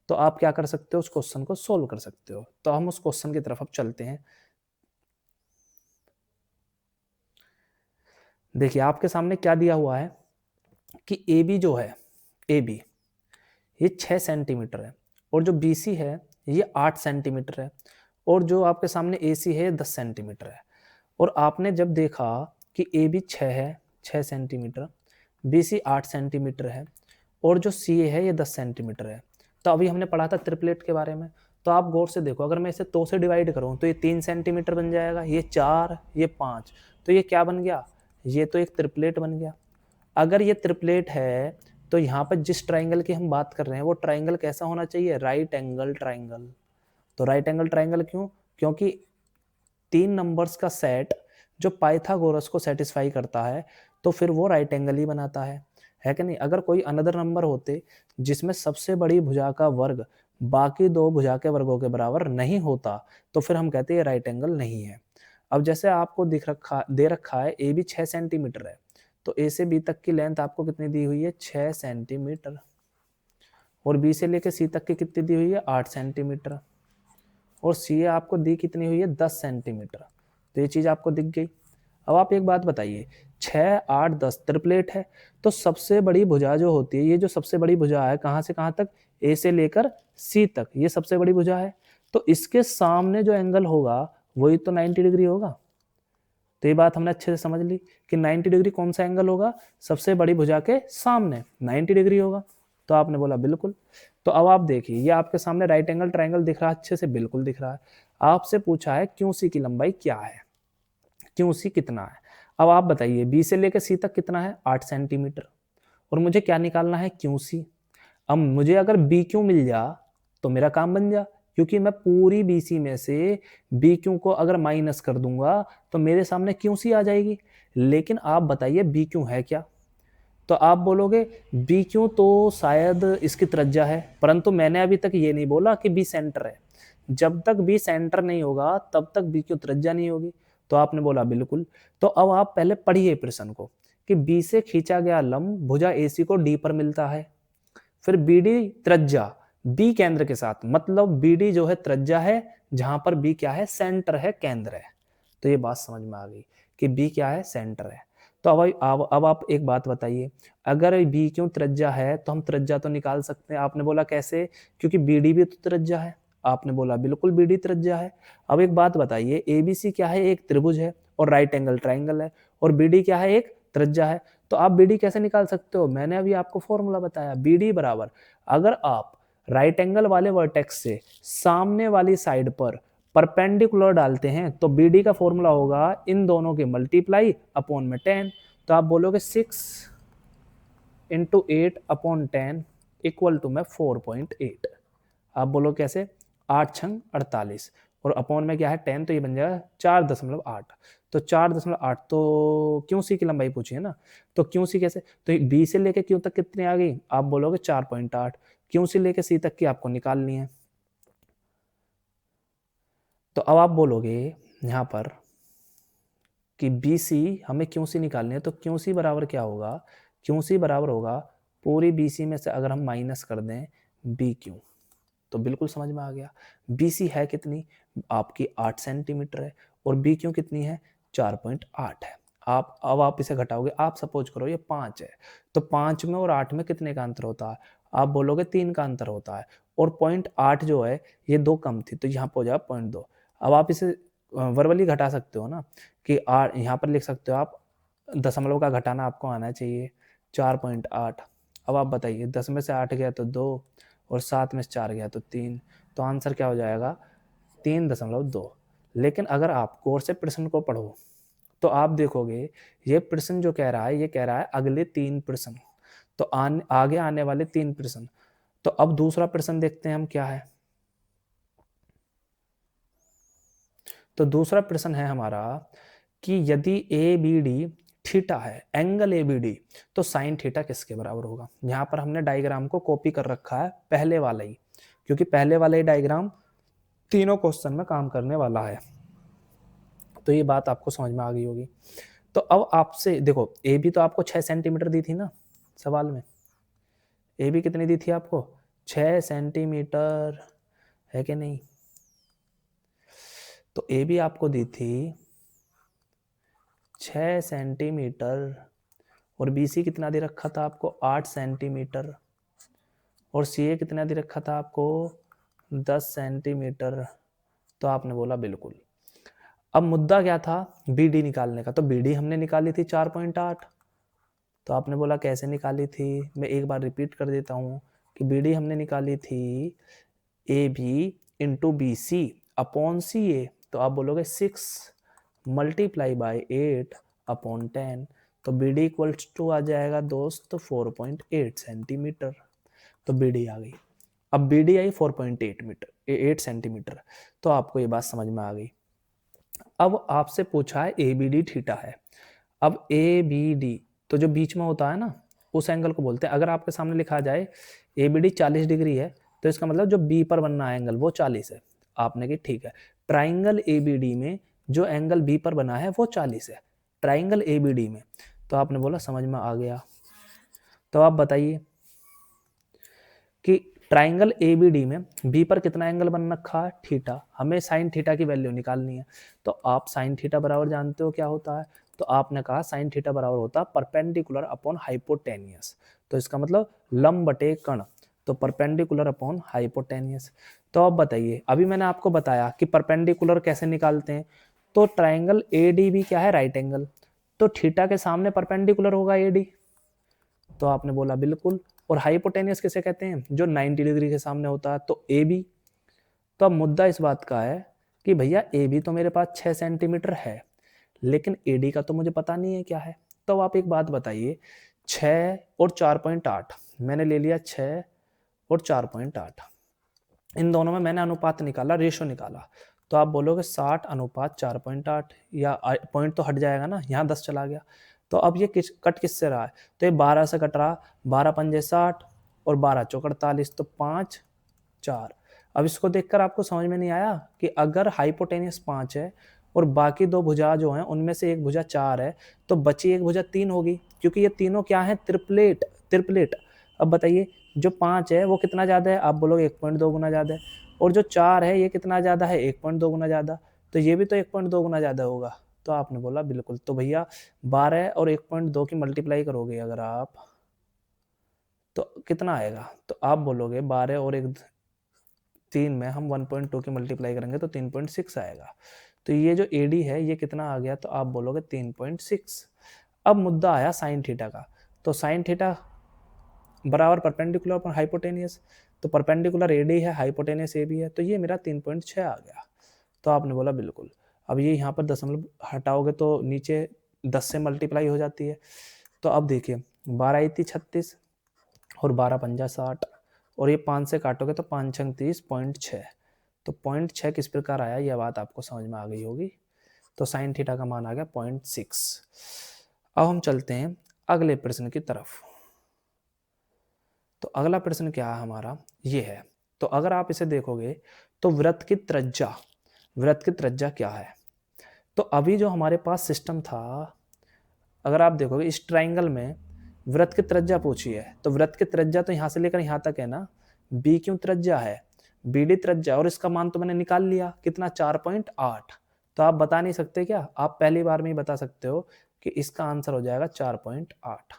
तो आप क्या कर सकते हो, उस क्वेश्चन को सोल्व कर सकते हो। तो हम उस क्वेश्चन की तरफ अब चलते हैं। देखिए, आपके सामने क्या दिया हुआ है कि ए बी जो है, ए बी ये 6 सेंटीमीटर है, और जो बी सी है ये 8 सेंटीमीटर है, और जो आपके सामने ए सी है 10 सेंटीमीटर है। और आपने जब देखा कि ए बी 6 है, 6 सेंटीमीटर, बी सी 8 सेंटीमीटर है, और जो सी ए है ये 10 सेंटीमीटर है। तो अभी हमने पढ़ा था ट्रिपलेट के बारे में, तो आप गौर से देखो, अगर मैं इसे 2 से डिवाइड करूँ तो ये 3 सेंटीमीटर बन जाएगा, ये 4, ये 5, तो ये क्या बन गया, ये तो एक ट्रिपलेट बन गया। अगर ये ट्रिपलेट है तो यहाँ पर जिस ट्राइंगल की हम बात कर रहे हैं वो ट्राइंगल कैसा होना चाहिए, राइट एंगल ट्राइंगल। तो राइट एंगल ट्राइंगल क्यों, क्योंकि 3 नंबर्स का सेट जो पाइथागोरस को सेटिस्फाई करता है तो फिर वो राइट एंगल ही बनाता है कि नहीं। अगर कोई अनदर नंबर होते जिसमें सबसे बड़ी भुजा का वर्ग बाकी 2 भुजा के वर्गों के बराबर नहीं होता तो फिर हम कहते हैं राइट एंगल नहीं है। अब जैसे आपको दे रखा है ए बी 6 सेंटीमीटर है, तो ए से बी तक की लेंथ आपको कितनी दी हुई है, 6 सेंटीमीटर, और बी से लेकर सी तक की कितनी दी हुई है, 8 सेंटीमीटर, और सी आपको दी कितनी हुई है, 10 सेंटीमीटर। तो ये चीज आपको दिख गई। अब आप एक बात बताइए, 6 8 10 ट्रिपलेट है, तो सबसे बड़ी भुजा जो होती है, ये जो सबसे बड़ी भुजा है कहाँ से कहाँ तक, ए से लेकर सी तक, ये सबसे बड़ी भुजा है, तो इसके सामने जो एंगल होगा वही तो 90 डिग्री होगा। तो ये बात हमने अच्छे से समझ ली कि 90 डिग्री कौन सा एंगल होगा, सबसे बड़ी भुजा के सामने 90 डिग्री होगा। तो आपने बोला बिल्कुल। तो अब आप देखिए, ये आपके सामने राइट एंगल ट्राइंगल दिख रहा है, अच्छे से बिल्कुल दिख रहा है। आपसे पूछा है क्यू सी की लंबाई क्या है, क्यू सी कितना है। अब आप बताइए बी से लेकर सी तक कितना है, 8 सेंटीमीटर, और मुझे क्या निकालना है, क्यू सी। अब मुझे अगर बी क्यू मिल जा तो मेरा काम बन जा, क्योंकि मैं पूरी बीसी में से बी क्यू को अगर माइनस कर दूंगा तो मेरे सामने क्यू सी आ जाएगी। लेकिन आप बताइए बी क्यू है क्या? तो आप बोलोगे बी क्यू तो शायद इसकी त्रिज्या है, परंतु मैंने अभी तक ये नहीं बोला कि बी सेंटर है। जब तक बी सेंटर नहीं होगा तब तक बी क्यू त्रिज्या नहीं होगी। तो आपने बोला बिल्कुल। तो अब आप पहले पढ़िए प्रश्न को कि बी से खींचा गया लंब भुजा एसी को डी पर मिलता है, फिर बी डी त्रिज्या बी केंद्र के साथ, मतलब बी डी जो है त्रिज्या है जहां पर बी क्या है, सेंटर है, केंद्र है। तो ये बात समझ में आ गई कि बी क्या है, सेंटर है। तो अब आप एक बात बताइए, अगर बी क्यों त्रिज्या है तो हम त्रिज्या तो निकाल सकते हैं। आपने बोला कैसे? क्योंकि बी डी भी तो त्रिज्या है। आपने बोला बिल्कुल बी डी त्रिज्या है। अब एक बात बताइए, एबीसी क्या है, एक त्रिभुज है और राइट एंगल ट्राइंगल है, और बी डी क्या है, एक त्रिज्या है। तो आप बी डी कैसे निकाल सकते हो? मैंने अभी आपको फॉर्मूला बताया, बी डी बराबर, अगर आप राइट एंगल वाले वर्टेक्स से सामने वाली साइड पर परपेंडिकुलर डालते हैं तो बी डी का फॉर्मूला होगा इन दोनों के मल्टीप्लाई अपॉन में 10। तो आप बोलोगे 6 इंटू 8 अपॉन 10 इक्वल टू में 4.8। आप बोलो कैसे? 8 छंग 48 और अपॉन में क्या है 10, तो ये बन जाएगा 4.8। तो 4.8 तो क्यों सी की लंबाई पूछी है ना, तो क्यों सी कैसे? तो बी से लेके क्यों तक कितनी आ गई? आप बोलोगे 4.8। क्यों से लेके सी तक की आपको निकालनी है। तो अब आप बोलोगे यहाँ पर कि बी सी हमें क्यों सी निकालनी है, तो क्यों सी बराबर क्या होगा? क्यों सी बराबर होगा पूरी बी सी में से अगर हम माइनस कर दें बी क्यू। तो बिल्कुल समझ में आ गया। बी सी है कितनी? आपकी 8 सेंटीमीटर है और बी क्यू कितनी है? 4.8 है। आप इसे घटाओगे, आप सपोज करो ये 5 है, तो 5 में और 8 में कितने का अंतर होता है? आप बोलोगे 3 का अंतर होता है, और 0.8 जो है ये 2 कम थी तो यहाँ पर हो जाएगा 0.2। अब आप इसे वर्बली घटा सकते हो ना, कि यहाँ पर लिख सकते हो आप, दशमलव का घटाना आपको आना चाहिए, 4.8। अब आप बताइए 10 में से 8 गया तो 2 और 7 में से 4 गया तो 3, तो आंसर क्या हो जाएगा? 3.2। लेकिन अगर आप गौर से प्रश्न को पढ़ो तो आप देखोगे ये प्रश्न जो कह रहा है, ये कह रहा है अगले 3 प्रश्न, तो आगे आने वाले 3 प्रश्न। तो अब दूसरा प्रश्न देखते हैं हम क्या है। तो दूसरा प्रश्न है हमारा कि यदि ए बी डी थीटा है, एंगल ए बी डी, तो साइन थीटा किसके बराबर होगा? यहाँ पर हमने डायग्राम को कॉपी कर रखा है पहले वाला ही, क्योंकि पहले वाला ही डायग्राम तीनों क्वेश्चन में काम करने वाला है। तो ये बात आपको समझ में आ गई होगी। तो अब आपसे देखो, ए बी तो आपको 6 सेंटीमीटर दी थी ना सवाल में, ए बी कितनी दी थी आपको? 6 सेंटीमीटर, है कि नहीं? तो ए बी आपको दी थी 6 सेंटीमीटर और बी सी कितना दे रखा था आपको? 8 सेंटीमीटर, और सी ए कितना दे रखा था आपको? 10 सेंटीमीटर। तो आपने बोला बिल्कुल। अब मुद्दा क्या था? बी डी निकालने का। तो बी डी हमने निकाली थी 4.8। तो आपने बोला कैसे निकाली थी? मैं एक बार रिपीट कर देता हूँ कि बी डी हमने निकाली थी A B into B C upon C A. तो आप बोलोगे 6 मल्टीप्लाई बाई 8 अपॉन 10। तो बी डी इक्वल्स टू आ जाएगा दोस्त 4.8 सेंटीमीटर। तो बी डी आ गई। अब बी डी आई 4.8 मीटर 8 सेंटीमीटर। तो आपको ये बात समझ में आ गई। अब आपसे पूछा है ए बी डी थीटा है। अब ए बी डी तो जो बीच में होता है ना, उस एंगल को बोलते हैं। अगर आपके सामने लिखा जाए ए बी डी 40 डिग्री है, तो इसका मतलब जो बी पर बनना है एंगल वो 40 है। आपने कि ठीक है, ट्राइंगल ए बी डी में जो एंगल बी पर बना है वो 40 है, ट्राइंगल ए बी डी में। तो आपने बोला समझ में आ गया। तो आप बताइए कि ट्राइंगल ए बी डी में बी पर कितना एंगल बन रखा है? थीटा। हमें साइन थीटा की वैल्यू निकालनी है। तो आप साइन थीटा बराबर जानते हो क्या होता है? तो आपने कहा साइन थीटा बराबर होता है परपेंडिकुलर अपॉन हाइपोटेनियस। तो इसका मतलब लंब बटे कर्ण, तो परपेंडिकुलर अपॉन हाइपोटेनियस। तो अब बताइए, अभी मैंने आपको बताया कि परपेंडिकुलर कैसे निकालते हैं। तो ट्राइंगल ए डी बी क्या है? Right angle. तो थीटा के सामने परपेंडिकुलर होगा ए डी। तो आपने बोला बिल्कुल। और हाइपोटेनियस किसे कहते हैं? जो 90 डिग्री के सामने होता है। तो ए बी, तो अब मुद्दा इस बात का है कि भैया ए बी तो मेरे पास 6 सेंटीमीटर है, लेकिन ए डी का तो मुझे पता नहीं है क्या है। तो आप एक बात बताइए, 6 और 4.8 मैंने ले लिया 6 और 4.8। इन दोनों में मैंने अनुपात निकाला, रेशो निकाला, तो आप बोलोगे 60 अनुपात 4.8, या पॉइंट तो हट जाएगा ना, यहाँ 10 चला गया। तो अब ये कट किससे रहा है, तो ये 12 से कट रहा, 12 पंजे 60 और 12 चौक 48, तो 5 4। अब इसको देखकर आपको समझ में नहीं आया कि अगर हाइपोटेनियस 5 है और बाकी दो भुजा जो हैं उनमें से एक भुजा 4 है, तो बची एक भुजा 3 होगी, क्योंकि ये तीनों क्या है, ट्रिपलेट। अब बताइए जो 5 है वो कितना ज़्यादा है, आप बोलोगे 1.2 गुना ज़्यादा है, और जो 4 है ये कितना ज़्यादा है, 1.2 गुना ज़्यादा, तो ये भी तो 1.2 गुना ज़्यादा होगा। तो आपने बोला बिल्कुल। तो भैया 12 और 1.2 की मल्टीप्लाई करोगे अगर आप, तो कितना आएगा, तो आप बोलोगे 12 और 3 में हम 1.2 की मल्टीप्लाई करेंगे तो 3.6 आएगा। तो ये जो AD है ये कितना आ गया, तो आप बोलोगे 3.6। अब मुद्दा आया साइन थीटा का, तो साइन थीटा बराबर परपेंडिकुलर पर हाइपोटेनियस, तो परपेंडिकुलर AD है, हाइपोटेनियस AB है, तो ये मेरा 3.6 आ गया। तो आपने बोला बिल्कुल। अब ये यहाँ पर दशमलव हटाओगे तो नीचे 10 से मल्टीप्लाई हो जाती है, तो अब देखिए 12 × 36 और 12 पंजा 60, और ये 5 से काटोगे तो 5 छंग 30.6, तो 0.6 किस प्रकार आया, यह बात आपको समझ में आ गई होगी। तो साइन थीटा का मान आ गया 0.6। अब हम चलते हैं अगले प्रश्न की तरफ। तो अगला प्रश्न क्या है हमारा, ये है। तो अगर आप इसे देखोगे तो वृत्त की त्रिज्या क्या है, तो अभी जो हमारे पास सिस्टम था, अगर आप देखोगे इस ट्राइंगल में वृत्त की त्रिज्या पूछी है, तो वृत्त की त्रिज्या तो यहाँ से लेकर यहाँ तक है ना, बी क्यों त्रिज्या है, BD त्रिज्या, और इसका मान तो मैंने निकाल लिया कितना, 4.8। तो आप बता नहीं सकते क्या, आप पहली बार में ही बता सकते हो कि इसका आंसर हो जाएगा 4.8।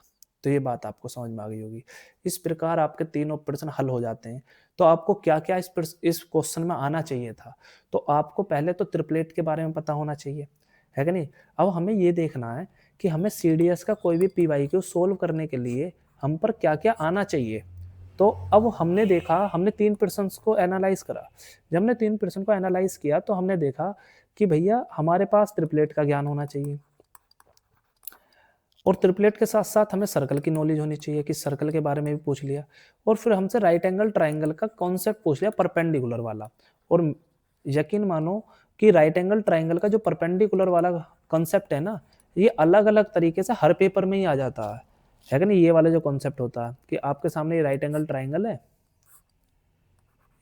तो ये बात आपको समझ में आ गई होगी। इस प्रकार आपके तीनों प्रश्न हल हो जाते हैं। तो आपको क्या क्या इस क्वेश्चन में आना चाहिए था, तो आपको पहले तो ट्रिपलेट के बारे में पता होना चाहिए, है कि नहीं। अब हमें ये देखना है कि हमें CDS का कोई भी PYQ सोल्व करने के लिए हम पर क्या क्या आना चाहिए। तो अब हमने देखा, हमने 3 प्रश्न को एनालाइज करा। जब हमने 3 प्रश्न को एनालाइज किया तो हमने देखा कि भैया हमारे पास ट्रिपलेट का ज्ञान होना चाहिए, और ट्रिपलेट के साथ साथ हमें सर्कल की नॉलेज होनी चाहिए कि सर्कल के बारे में भी पूछ लिया, और फिर हमसे राइट एंगल ट्राइंगल का कॉन्सेप्ट पूछ लिया, परपेंडिकुलर वाला। और यकीन मानो कि राइट एंगल ट्राइंगल का जो परपेंडिकुलर वाला कॉन्सेप्ट है ना, ये अलग अलग तरीके से हर पेपर में ही आ जाता है कि नहीं। ये वाला जो कॉन्सेप्ट होता है कि आपके सामने ये राइट एंगल ट्राइंगल है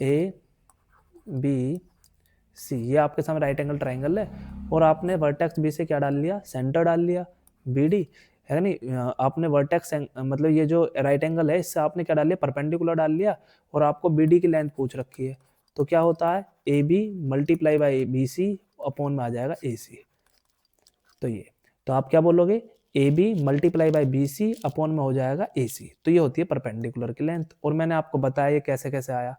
ABC, ये आपके सामने राइट एंगल ट्राइंगल है, और आपने वर्टेक्स B से क्या डाल लिया, सेंटर डाल लिया BD, है नहीं। आपने वर्टेक्स मतलब ये जो राइट एंगल है इससे आपने क्या डाल लिया, परपेंडिकुलर डाल लिया, और आपको BD की लेंथ पूछ रखी है, तो क्या होता है AB multiply by BC upon में आ जाएगा AC। तो ये, तो आप क्या बोलोगे, AB multiply by BC upon में हो जाएगा AC। तो ये होती है परपेंडिकुलर की लेंथ, और मैंने आपको बताया ये कैसे कैसे आया।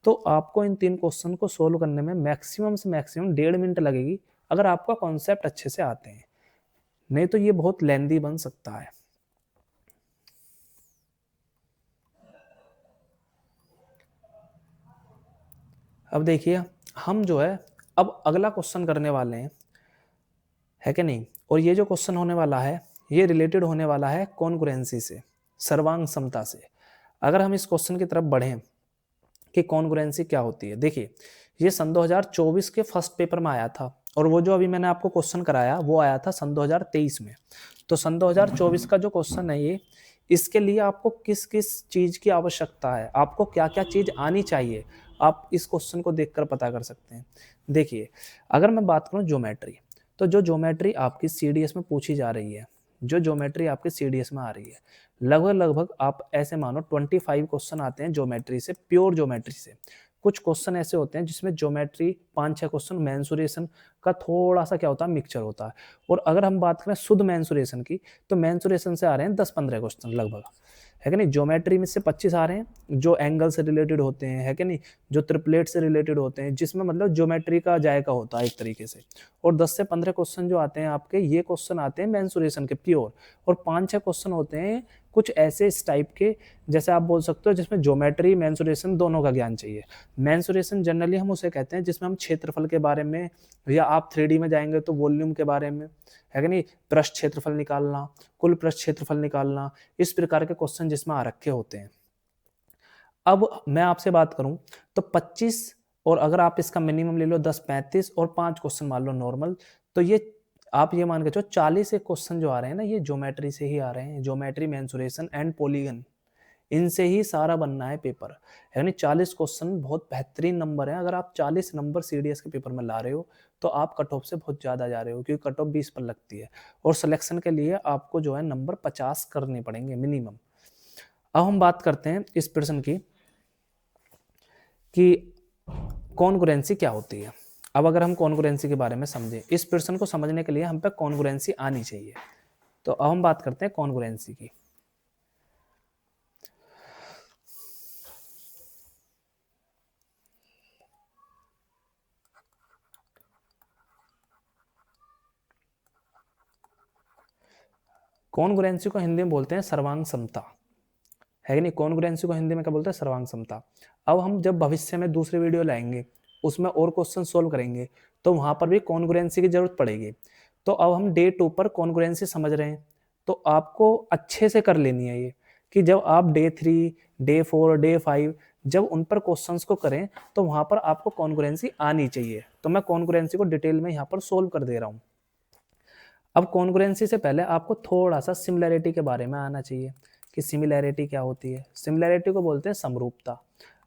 तो आपको इन 3 क्वेश्चन को सोल्व करने में मैक्सिमम से मैक्सिमम 1.5 मिनट लगेगी, अगर आपका कॉन्सेप्ट अच्छे से आते हैं, नहीं तो ये बहुत लेंदी बन सकता है। अब देखिए हम जो है अब अगला क्वेश्चन करने वाले हैं, है कि नहीं। और ये जो क्वेश्चन होने वाला है ये रिलेटेड होने वाला है कॉन्ग्रुएंसी से, सर्वांग समता से। अगर हम इस क्वेश्चन की तरफ बढ़ें कि कॉन्ग्रुएंसी क्या होती है, देखिए ये सन 2024 के फर्स्ट पेपर में आया था, और वो जो अभी मैंने आपको क्वेश्चन कराया वो आया था सन 2023 में। तो सन 2024 का जो क्वेश्चन है ये, इसके लिए आपको किस किस चीज की आवश्यकता है, आपको क्या क्या चीज आनी चाहिए, आप इस क्वेश्चन को देखकर पता कर सकते हैं। देखिए अगर मैं बात करूं ज्योमेट्री, तो जो ज्योमेट्री आपकी CDS में पूछी जा रही है, जो ज्योमेट्री आपकी CDS में आ रही है, लगभग आप ऐसे मानो 25 क्वेश्चन आते हैं ज्योमेट्री से, प्योर ज्योमेट्री से। कुछ क्वेश्चन ऐसे होते हैं जिसमें ज्योमेट्री 5-6 क्वेश्चन, मेंसुरेशन का थोड़ा सा क्या होता है, मिक्सचर होता है। और अगर हम बात करें शुद्ध मेंसुरेशन की, तो मेंसुरेशन से आ रहे हैं 10-15 क्वेश्चन लगभग, है कि नहीं। ज्योमेट्री में से 25 आ रहे हैं जो एंगल से रिलेटेड होते हैं, है कि नहीं, जो ट्रिपलेट से रिलेटेड होते हैं, जिसमें मतलब ज्योमेट्री का जायका होता है एक तरीके से। और 10 से 15 क्वेश्चन जो आते हैं आपके, ये क्वेश्चन आते हैं मेंसुरेशन के प्योर। और 5-6 क्वेश्चन होते हैं कुछ ऐसे इस टाइप के, जैसे आप बोल सकते हो जिसमें ज्योमेट्री मेंसुरेशन दोनों का ज्ञान चाहिए। मेंसुरेशन जनरली हम उसे कहते हैं जिसमें हम क्षेत्रफल के बारे में, या आप 3D में जाएंगे तो वॉल्यूम के बारे में, है कि नहीं, पृष्ठ क्षेत्रफल निकालना, कुल पृष्ठ क्षेत्रफल निकालना, इस प्रकार के क्वेश्चन जिसमें आ रखे होते हैं। अब मैं आपसे बात करूं तो 25 और अगर आप इसका मिनिमम ले लो 10, 35 और 5 क्वेश्चन मान लो नॉर्मल, तो ये आप ये मान के चलो 40 एक क्वेश्चन जो आ रहे हैं ना, ये ज्योमेट्री से ही आ रहे हैं, ज्योमेट्री, मेंसुरेशन एंड पॉलीगन, इनसे ही सारा बनना है पेपर। यानी 40 क्वेश्चन बहुत बेहतरीन नंबर है। अगर आप 40 नंबर सीडीएस के पेपर में ला रहे हो तो आप कट ऑफ से बहुत ज़्यादा जा रहे हो, क्योंकि कट ऑफ 20 पर लगती है और सिलेक्शन के लिए आपको जो है नंबर 50 करने पड़ेंगे मिनिमम। अब हम बात करते हैं इस प्रश्न की कि कॉन्ग्रुएंसी क्या होती है। अब अगर हम कॉन्ग्रुएंसी के बारे में समझें, इस प्रश्न को समझने के लिए हम पे कॉन्ग्रुएंसी आनी चाहिए। तो अब हम बात करते हैं कॉन्ग्रुएंसी की। कॉन्ग्रुएंसी को हिंदी में बोलते हैं सर्वांग समता, है कि नहीं। कॉन्ग्रुएंसी को हिंदी में क्या बोलते हैं, सर्वांग समता। अब हम जब भविष्य में दूसरी वीडियो लाएंगे, उसमें और क्वेश्चन सोल्व करेंगे, तो वहां पर भी कॉन्ग्रुएंसी की जरूरत पड़ेगी। तो अब हम डे 2 पर कॉन्ग्रुएंसी समझ रहे हैं, तो आपको अच्छे से कर लेनी है ये, कि जब आप डे 3, डे 4, डे 5 जब उन पर क्वेश्चंस को करें तो वहां पर आपको कॉन्ग्रुएंसी आनी चाहिए। तो मैं कॉन्ग्रुएंसी को डिटेल में यहाँ पर सोल्व कर दे रहा हूँ। अब कॉन्ग्रुएंसी से पहले आपको थोड़ा सा सिमिलैरिटी के बारे में आना चाहिए कि सिमिलैरिटी क्या होती है। सिमिलैरिटी को बोलते हैं समरूपता।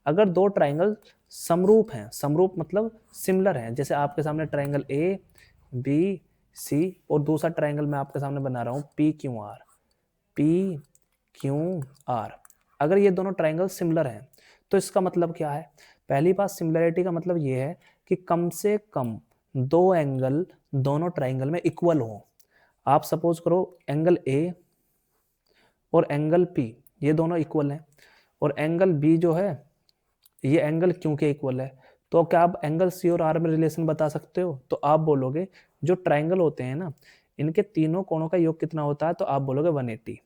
अगर दो ट्राइंगल समरूप हैं, समरूप मतलब सिमिलर हैं, जैसे आपके सामने ट्राइंगल ए बी सी और दूसरा ट्राइंगल मैं आपके सामने बना रहा हूँ पी क्यू आर, अगर ये दोनों ट्राइंगल सिमिलर हैं तो इसका मतलब क्या है। पहली बात, सिमिलैरिटी का मतलब ये है कि कम से कम दो एंगल दोनों ट्राइंगल में इक्वल हो। आप सपोज करो एंगल ए और एंगल पी ये दोनों इक्वल हैं, और एंगल बी जो है ये एंगल क्यू के इक्वल है, तो क्या आप एंगल सी और आर में रिलेशन बता सकते हो। तो आप बोलोगे जो ट्राइंगल होते हैं ना, इनके तीनों कोणों का योग कितना होता है, तो आप बोलोगे 180।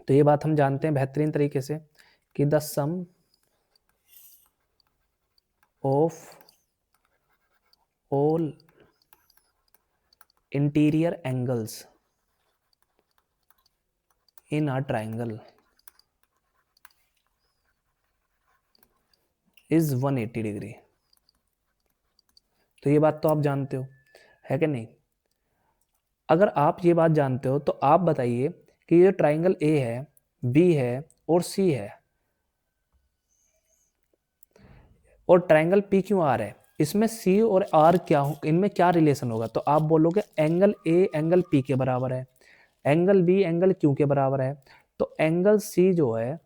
तो ये बात हम जानते हैं बेहतरीन तरीके से कि the sum of all interior angles in a triangle is 180 degree. तो ये बात तो आप जानते हो, है कि नहीं। अगर आप ये बात जानते हो तो आप बताइए कि ये ट्राइंगल ए है, बी है और सी है, और ट्राइंगल पी क्यू आर है, इसमें सी और आर क्या हो, इनमें क्या रिलेशन होगा। तो आप बोलोगे एंगल ए एंगल पी के बराबर है, एंगल बी एंगल क्यू के बराबर है, तो एंगल सी जो है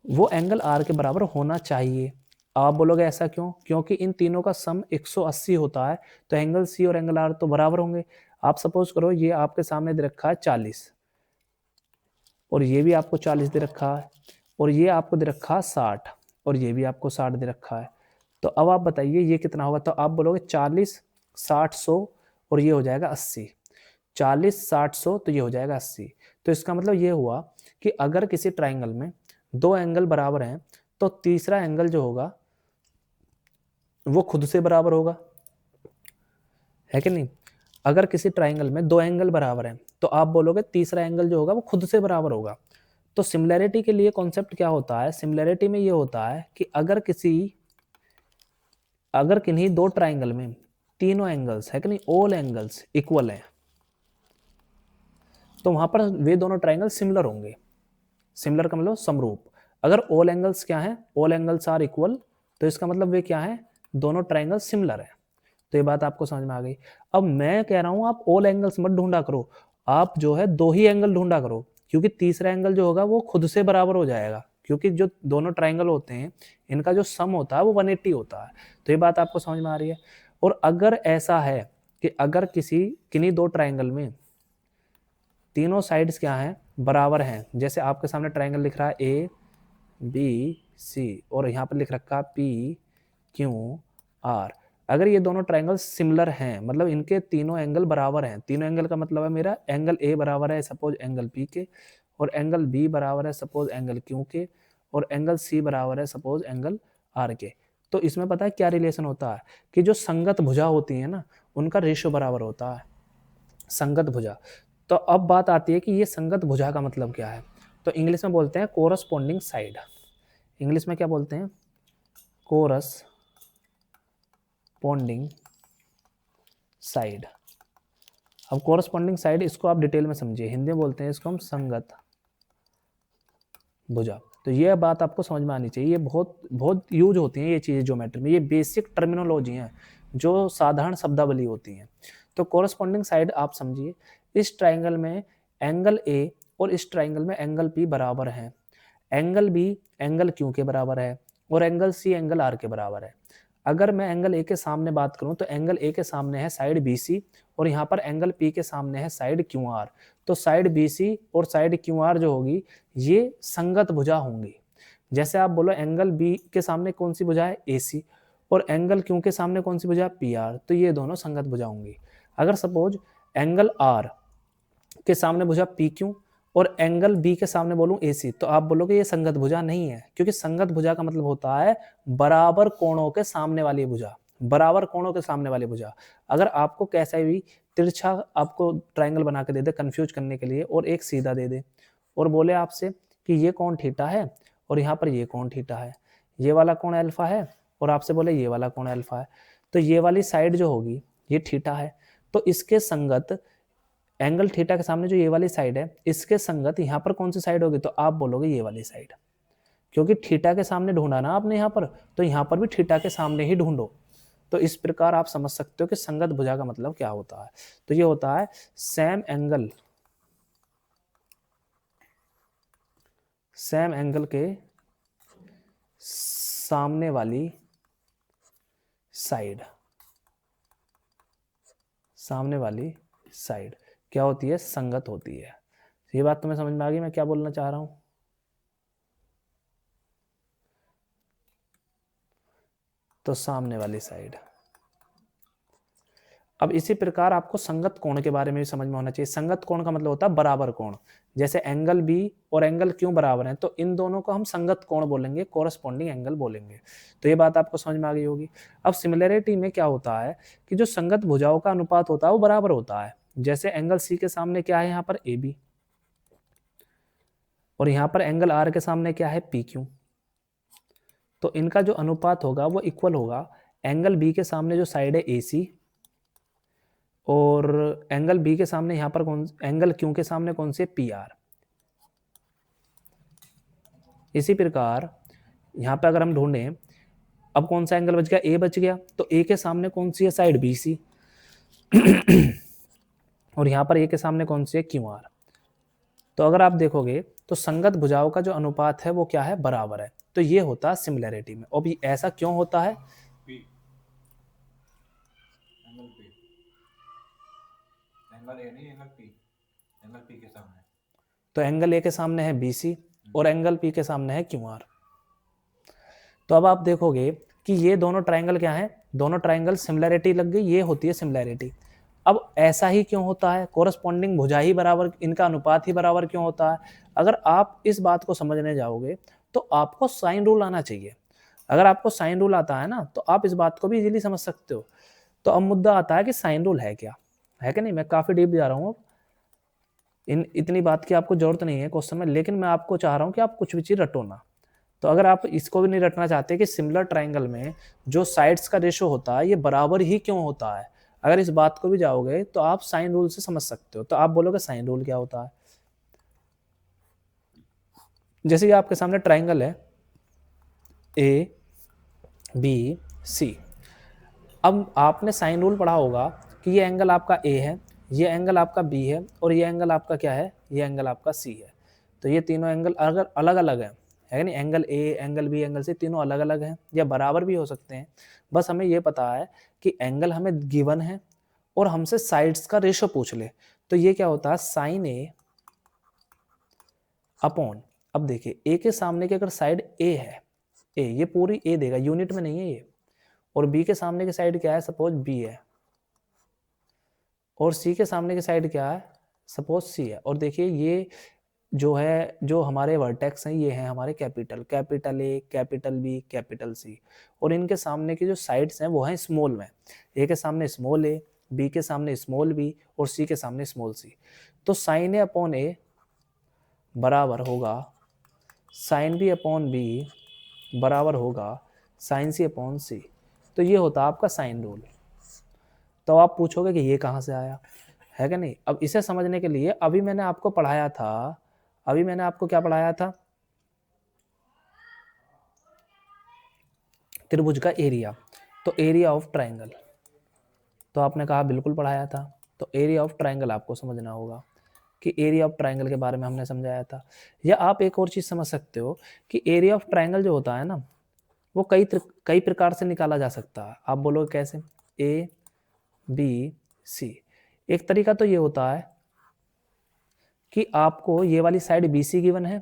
वो एंगल आर के बराबर होना चाहिए। आप बोलोगे ऐसा क्यों, क्योंकि इन तीनों का सम 180 होता है, तो एंगल सी और एंगल आर तो बराबर होंगे। आप सपोज करो ये आपके सामने दे रखा है 40 और ये भी आपको 40 दे रखा है, और ये आपको दे रखा है 60 और ये भी आपको 60 दे रखा है। तो अब आप बताइए ये कितना होगा। तो आप बोलोगे 40 60 100 और ये हो जाएगा 80, 40 60 100 तो ये हो जाएगा 80। तो इसका मतलब ये हुआ कि अगर किसी ट्राइंगल में दो एंगल बराबर हैं तो तीसरा एंगल जो होगा वो खुद से बराबर होगा, है कि नहीं। अगर किसी ट्राइंगल में दो एंगल बराबर हैं तो आप बोलोगे तीसरा एंगल जो होगा वो खुद से बराबर होगा। तो सिमिलैरिटी के लिए कॉन्सेप्ट क्या होता है, सिमिलैरिटी में ये होता है कि अगर किन्हीं दो ट्राइंगल में तीनों एंगल्स, है कि नहीं, ऑल एंगल्स इक्वल हैं, तो वहां पर वे दोनों ट्राइंगल सिमिलर होंगे। सिमिलर का मतलब समरूप। अगर ऑल एंगल्स क्या है, ऑल एंगल्स आर इक्वल, तो इसका मतलब वे क्या है, दोनों ट्राइंगल सिमिलर है। तो ये बात आपको समझ में आ गई। अब मैं कह रहा हूं आप ऑल एंगल्स मत ढूंढा करो, आप जो है दो ही एंगल ढूंढा करो, क्योंकि तीसरा एंगल जो होगा वो खुद से बराबर हो जाएगा, क्योंकि जो दोनों ट्राइंगल होते हैं इनका जो सम होता है वो 180 होता है। तो ये बात आपको समझ में आ रही है। और अगर ऐसा है कि अगर किन्हीं दो ट्राइंगल में तीनों साइड्स क्या हैं, बराबर हैं, जैसे आपके सामने ट्राइंगल लिख रहा है ए बी सी और यहाँ पर लिख रखा है पी क्यू आर, अगर ये दोनों ट्राइंगल सिमिलर हैं, मतलब इनके तीनों एंगल बराबर हैं, तीनों एंगल का मतलब है मेरा एंगल ए बराबर है सपोज एंगल पी के, और एंगल बी बराबर है सपोज एंगल क्यू के, और एंगल सी बराबर है सपोज एंगल आर के। तो इसमें पता है क्या रिलेशन होता है कि जो संगत भुजा होती है ना उनका रेशियो बराबर होता है, संगत भुजा। तो अब बात आती है कि ये संगत भुजा का मतलब क्या है। तो इंग्लिश में बोलते हैं कोरस्पॉन्डिंग साइड। इंग्लिश में क्या बोलते हैं, कोरस्पॉन्डिंग साइड। अब कोरस्पॉन्डिंग साइड इसको आप डिटेल में समझिए, हिंदी में बोलते हैं इसको हम संगत भुजा। तो ये बात आपको समझ में आनी चाहिए, ये बहुत बहुत यूज होती हैं ये चीज़ें ज्योमेट्री में, ये बेसिक टर्मिनोलॉजी हैं जो साधारण शब्दावली होती हैं। तो कोरस्पॉन्डिंग साइड आप समझिए, इस ट्राइंगल में एंगल ए और इस ट्राइंगल में एंगल पी बराबर हैं, एंगल बी एंगल क्यू के बराबर है और एंगल सी एंगल आर के बराबर है। अगर मैं एंगल ए के सामने बात करूं तो एंगल ए के सामने है साइड बी सी और यहाँ पर एंगल पी के सामने है साइड क्यू आर। तो साइड बी सी और साइड क्यू आर जो होगी ये संगत भुजा होंगी। जैसे आप बोलो एंगल बी के सामने कौन सी भुजा है, ए सी, और एंगल क्यू के सामने कौन सी भुजा है, पी आर, तो ये दोनों संगत भुजा होंगी। अगर सपोज एंगल आर के सामने भुजा पी क्यू और एंगल बी के सामने बोलूं AC, तो आप बोलोगे ये संगत भुजा नहीं है, क्योंकि संगत भुजा का मतलब होता है बराबर कोणों के सामने वाली भुजा, बराबर कोणों के सामने वाली भुजा। अगर आपको कैसा भी तिरछा आपको ट्रायंगल बना के दे दे कंफ्यूज करने के लिए और एक सीधा दे दे और बोले आपसे कि ये कोण थीटा है और यहाँ पर ये कोण थीटा है, ये वाला कोण अल्फा है और आपसे बोले ये वाला कोण अल्फा है, तो ये वाली साइड जो होगी ये थीटा है, तो इसके संगत एंगल थीटा के सामने जो ये वाली साइड है इसके संगत यहाँ पर कौन सी साइड होगी, तो आप बोलोगे ये वाली साइड, क्योंकि थीटा के सामने ढूंढा ना आपने यहाँ पर, तो यहाँ पर भी थीटा के सामने ही ढूंढो। तो इस प्रकार आप समझ सकते हो कि संगत भुजा का मतलब क्या होता है। तो ये होता है सेम एंगल के सामने वाली साइड, सामने वाली साइड क्या होती है, संगत होती है। ये बात तुम्हें समझ में आ गई मैं क्या बोलना चाह रहा हूं। तो सामने वाली साइड। अब इसी प्रकार आपको संगत कोण के बारे में भी समझ में होना चाहिए। संगत कोण का मतलब होता है बराबर कोण, जैसे एंगल बी और एंगल क्यू बराबर हैं तो इन दोनों को हम संगत कोण बोलेंगे, कोरस्पॉन्डिंग एंगल बोलेंगे। तो ये बात आपको समझ में आ गई होगी। अब सिमिलरिटी में क्या होता है कि जो संगत भुजाओं का अनुपात होता है वो बराबर होता है। जैसे एंगल सी के सामने क्या है यहाँ पर ए बी और यहाँ पर एंगल आर के सामने क्या है पी क्यू, तो इनका जो अनुपात होगा वो इक्वल होगा एंगल बी के सामने जो साइड है ए सी और एंगल बी के सामने यहाँ पर एंगल क्यू के सामने कौन से पी आर। इसी प्रकार यहाँ पे अगर हम ढूंढें अब कौन सा एंगल बच गया, ए बच गया, तो ए के सामने कौन सी है साइड बी सी और यहाँ पर ए के सामने कौन सी है क्यू आर। तो अगर आप देखोगे तो संगत भुजाओं का जो अनुपात है वो क्या है, बराबर है। तो ये होता है सिमिलरिटी में। और ऐसा क्यों होता है, एंगल पी के सामने, तो एंगल ए के सामने है बी सी और एंगल पी के सामने है क्यू आर। तो अब आप देखोगे कि ये दोनों ट्रायंगल क्या है, दोनों ट्रायंगल सिमिलरिटी लग गई, ये होती है सिमिलरिटी। अब ऐसा ही क्यों होता है, कोरस्पॉन्डिंग भुजा ही बराबर, इनका अनुपात ही बराबर क्यों होता है। अगर आप इस बात को समझने जाओगे तो आपको साइन रूल आना चाहिए। अगर आपको साइन रूल आता है ना तो आप इस बात को भी इजीली समझ सकते हो। तो अब मुद्दा आता है कि साइन रूल है क्या, है कि नहीं। मैं काफी डीप जा रहा हूँ, इतनी बात की आपको जरूरत नहीं है क्वेश्चन में, लेकिन मैं आपको चाह रहा हूँ कि आप कुछ भी चीज रटो ना। तो अगर आप इसको भी नहीं रटना चाहते कि सिमिलर ट्रायंगल में जो साइड्स का रेशो होता है ये बराबर ही क्यों होता है, अगर इस बात को भी जाओगे तो आप साइन रूल से समझ सकते हो। तो आप बोलोगे साइन रूल क्या होता है। जैसे कि आपके सामने ट्रायंगल है ए बी सी, अब आपने साइन रूल पढ़ा होगा कि ये एंगल आपका ए है, ये एंगल आपका बी है और ये एंगल आपका क्या है, ये एंगल आपका सी है। तो ये तीनों एंगल अगर अलग अलग है नहीं, angle A angle B angle C तीनों अलग अलग हैं या बराबर भी हो सकते हैं। बस हमें ये पता है कि एंगल हमें गिवन है और हमसे साइड्स का रेशो पूछ ले। तो ये क्या होता है, साइन ए अपॉन, अब देखिए ए के सामने की अगर साइड ए है, ए ये पूरी ए देगा, यूनिट में नहीं है ये, और बी के सामने की साइड क्या है, सपोज बी है, और सी के सामने की साइड क्या है, सपोज सी है। और देखिए ये जो है, जो हमारे वर्टेक्स हैं ये हैं हमारे capital, capital A capital B capital C, और इनके सामने की जो साइड्स हैं वो हैं स्मॉल में, ए के सामने स्मॉल ए, बी के सामने स्मॉल बी और सी के सामने स्मॉल सी। तो साइन ए अपॉन ए बराबर होगा साइन बी अपॉन बी बराबर होगा साइन सी अपॉन सी। तो ये होता है आपका साइन रूल। तो आप पूछोगे कि ये कहाँ से आया, है कि नहीं। अब इसे समझने के लिए अभी मैंने आपको पढ़ाया था, अभी मैंने आपको क्या पढ़ाया था, त्रिभुज का एरिया। तो एरिया ऑफ ट्राइंगल, तो आपने कहा बिल्कुल पढ़ाया था। तो एरिया ऑफ ट्राइंगल आपको समझना होगा कि एरिया ऑफ ट्राइंगल के बारे में हमने समझाया था। या आप एक और चीज समझ सकते हो कि एरिया ऑफ ट्राइंगल जो होता है ना, वो कई प्रकार से निकाला जा सकता है। आप बोलोगे कैसे, ए बी सी। एक तरीका तो ये होता है कि आपको ये वाली साइड बी सी गिवन है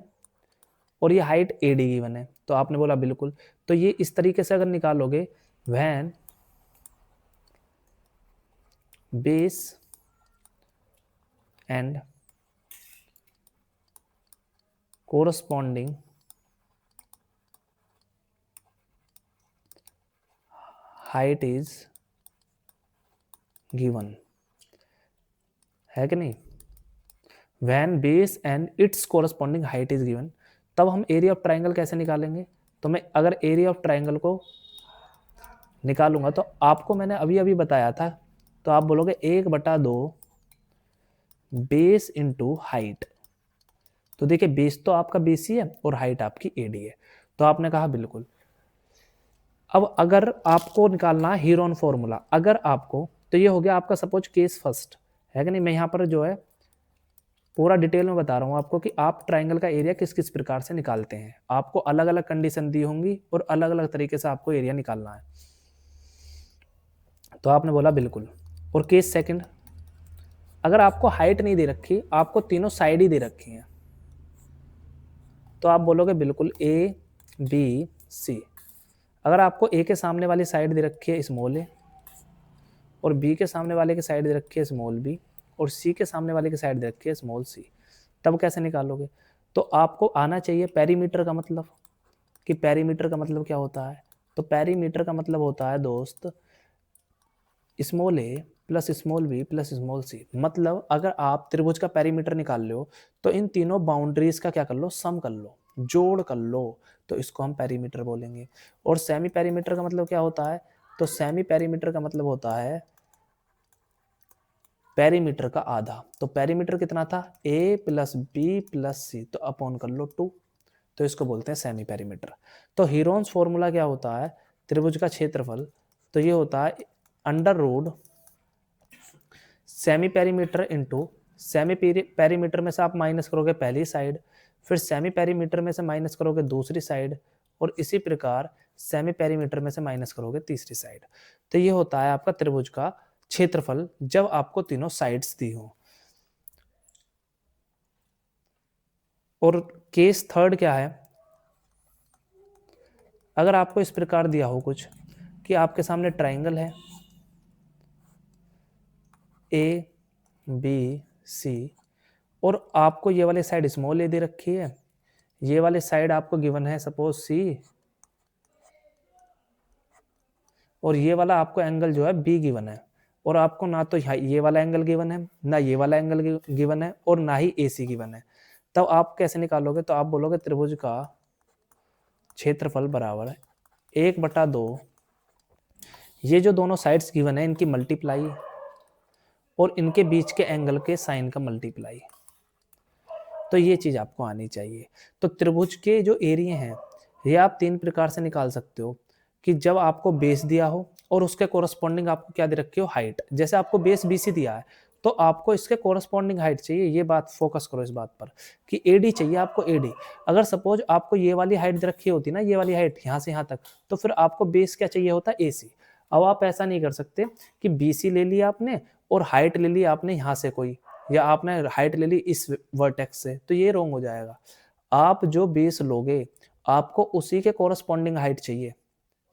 और ये हाइट ए डी गिवन है। तो आपने बोला बिल्कुल, तो ये इस तरीके से अगर निकालोगे, when base and corresponding height is given, है कि नहीं। when base and its corresponding height is given, तब हम एरिया ऑफ ट्राइंगल कैसे निकालेंगे। तो मैं अगर एरिया ऑफ ट्राइंगल को निकालूंगा तो आपको मैंने अभी अभी बताया था, तो आप बोलोगे 1/2 बेस इंटू हाइट। तो देखिए बेस तो आपका BC है और हाइट आपकी AD है। तो आपने कहा बिल्कुल। अब अगर आपको निकालना है हीरोन फॉर्मूला, अगर आपको, तो ये हो गया आपका सपोज केस फर्स्ट, है कि नहीं। मैं यहाँ पर जो है पूरा डिटेल में बता रहा हूँ आपको कि आप ट्राइंगल का एरिया किस किस प्रकार से निकालते हैं। आपको अलग अलग कंडीशन दी होंगी और अलग अलग तरीके से आपको एरिया निकालना है। तो आपने बोला बिल्कुल। और केस सेकंड, अगर आपको हाइट नहीं दे रखी, आपको तीनों साइड ही दे रखी हैं, तो आप बोलोगे बिल्कुल ए बी सी। अगर आपको ए के सामने वाली साइड दे रखी है स्मॉल ए, और बी के सामने वाले की साइड दे रखी है स्मॉल बी, और सी के सामने वाले की साइड दे रखी है स्मॉल सी, तब कैसे निकालोगे। तो आपको आना चाहिए पेरीमीटर का मतलब, कि पेरीमीटर का मतलब क्या होता है। तो पेरीमीटर का मतलब होता है दोस्त small A plus small B plus small C. मतलब अगर आप त्रिभुज का पेरीमीटर निकाल लो तो इन तीनों बाउंड्रीज का क्या कर लो, सम कर लो, जोड़ कर लो, तो इसको हम पेरीमीटर बोलेंगे। और सेमी पेरीमीटर का मतलब क्या होता है, तो सेमी पेरीमीटर का मतलब होता है पेरीमीटर का आधा। तो पेरीमीटर कितना था, ए प्लस बी प्लस सी, तो अपॉन कर लो 2, तो इसको बोलते हैं सेमी पेरीमीटर। तो हीरोन्स फॉर्मूला क्या होता है, त्रिभुज का क्षेत्रफल, तो ये होता है under root semi perimeter into semi perimeter में से आप माइनस करोगे पहली साइड, फिर सेमी पेरीमीटर में से माइनस करोगे दूसरी साइड, और इसी प्रकार सेमी पेरीमीटर में से माइनस करोगे तीसरी साइड। तो ये होता है आपका त्रिभुज का क्षेत्रफल जब आपको तीनों साइड्स दी हो। और केस थर्ड क्या है, अगर आपको इस प्रकार दिया हो कुछ कि आपके सामने ट्राइंगल है ए बी सी, और आपको ये वाली साइड स्मॉल ए दे रखी है, ये वाली साइड आपको गिवन है सपोज सी, और ये वाला आपको एंगल जो है बी गिवन है, और आपको ना तो ये वाला एंगल गिवन है, ना ये वाला एंगल गिवन है, और ना ही AC गिवन है। तब आप कैसे निकालोगे, तो आप बोलोगे त्रिभुज का क्षेत्रफल बराबर है 1/2 ये जो दोनों साइड्स गिवन है इनकी मल्टीप्लाई और इनके बीच के एंगल के साइन का मल्टीप्लाई। तो ये चीज आपको आनी चाहिए। तो त्रिभुज के जो एरिया हैं ये आप 3 प्रकार से निकाल सकते हो, कि जब आपको बेस दिया हो और उसके कोरस्पॉन्डिंग आपको क्या दे रखी हो, हाइट। जैसे आपको बेस BC दिया है तो आपको इसके कोरस्पॉन्डिंग हाइट चाहिए। ये बात फोकस करो इस बात पर कि AD चाहिए आपको AD। अगर सपोज आपको ये वाली हाइट दे रखी होती ना, ये वाली हाइट यहाँ से यहाँ तक, तो फिर आपको बेस क्या चाहिए होता, AC। अब आप ऐसा नहीं कर सकते कि BC ले लिया आपने और हाइट ले ली आपने यहाँ से कोई, या आपने हाइट ले ली इस वर्टेक्स से, तो ये रॉन्ग हो जाएगा। आप जो बेस लोगे आपको उसी के कोरस्पॉन्डिंग हाइट चाहिए,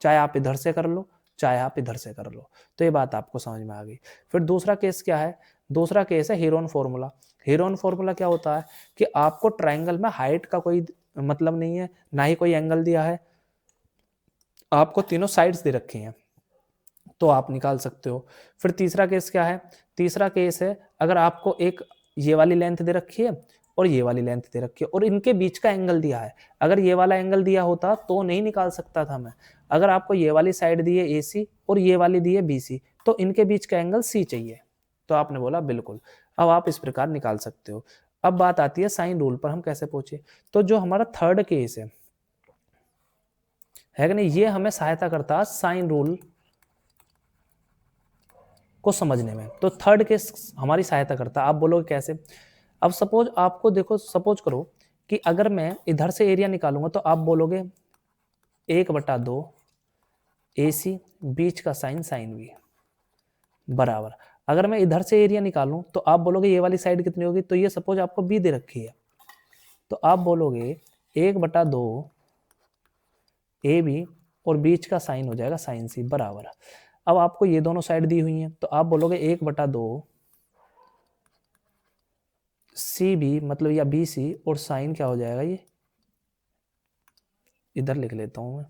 चाहे आप इधर से कर लो चाहे आप इधर से कर लो। तो ये बात आपको समझ में आ गई। फिर दूसरा केस क्या है, दूसरा केस है हीरोन फॉर्मूला। हीरोन फॉर्मूला क्या होता है कि आपको ट्राइंगल में हाइट का कोई मतलब नहीं है, ना ही कोई एंगल दिया है, आपको तीनों साइड्स दे रखी हैं, तो आप निकाल सकते हो। फिर तीसरा केस क्या है, तीसरा केस है अगर आपको एक ये वाली लेंथ दे रखी है और ये वाली लेंथ दे रखी है और इनके बीच का एंगल दिया है। अगर ये वाला एंगल दिया होता तो नहीं निकाल सकता था मैं। अगर आपको ये वाली साइड दी है AC और ये वाली दी है BC, तो इनके बीच का एंगल C चाहिए। तो आपने बोला बिल्कुल। अब आप इस प्रकार निकाल सकते हो। अब बात आती है साइन रूल पर, हम कैसे पहुंचे। तो जो हमारा थर्ड केस है कि नहीं, ये हमें सहायता करता है साइन रूल को समझने में। तो थर्ड केस हमारी सहायता करता है। आप बोलोगे कैसे। अब सपोज आपको देखो, सपोज करो कि अगर मैं इधर से एरिया निकालूंगा तो आप बोलोगे 1/2 AC बीच का साइन साइन B बराबर। अगर मैं इधर से एरिया निकालूं तो आप बोलोगे ये वाली साइड कितनी होगी। तो ये सपोज आपको B दे रखी है, तो आप बोलोगे 1/2 AB और बीच का साइन हो जाएगा साइन C बराबर। अब आपको ये दोनों साइड दी हुई हैं, तो आप बोलोगे 1/2 CB मतलब या BC और साइन क्या हो जाएगा, ये इधर लिख लेता हूं मैं,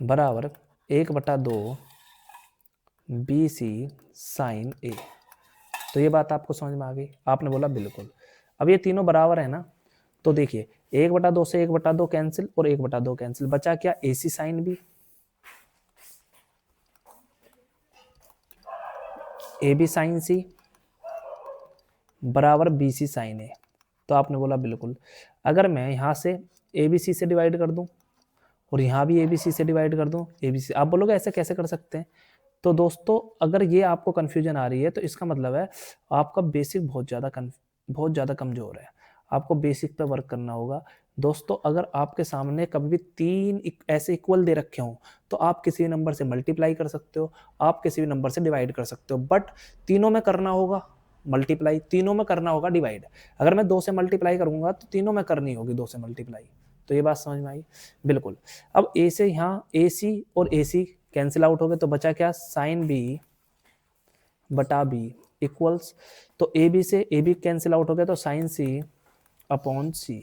बराबर 1/2 BC साइन A। तो ये बात आपको समझ में आ गई। आपने बोला बिल्कुल। अब ये तीनों बराबर है ना, तो देखिए 1/2 से 1/2 कैंसिल और 1/2 कैंसिल, बचा क्या AC sine B, AB sine C बराबर BC साइन A। तो आपने बोला बिल्कुल। अगर मैं यहाँ से ABC से डिवाइड कर दूं और यहाँ भी ABC से डिवाइड कर दूं, ABC, आप बोलोगे ऐसे कैसे कर सकते हैं। तो दोस्तों अगर ये आपको कन्फ्यूजन आ रही है तो इसका मतलब है आपका बेसिक बहुत ज़्यादा कमज़ोर है। आपको बेसिक पे वर्क करना होगा। दोस्तों अगर आपके सामने कभी भी 3 ऐसे इक्वल दे रखे हों तो आप किसी भी नंबर से मल्टीप्लाई कर सकते हो, आप किसी भी नंबर से डिवाइड कर सकते हो, बट तीनों में करना होगा मल्टीप्लाई, तीनों में करना होगा डिवाइड। अगर मैं 2 से मल्टीप्लाई करूंगा तो तीनों में करनी होगी 2 से मल्टीप्लाई। तो ये बात समझ में आई बिल्कुल। अब A से यहाँ AC और AC कैंसिल आउट हो गए, तो बचा क्या साइन B बटा B इक्वल्स, तो AB से AB कैंसिल आउट हो गया तो साइन C अपॉन C,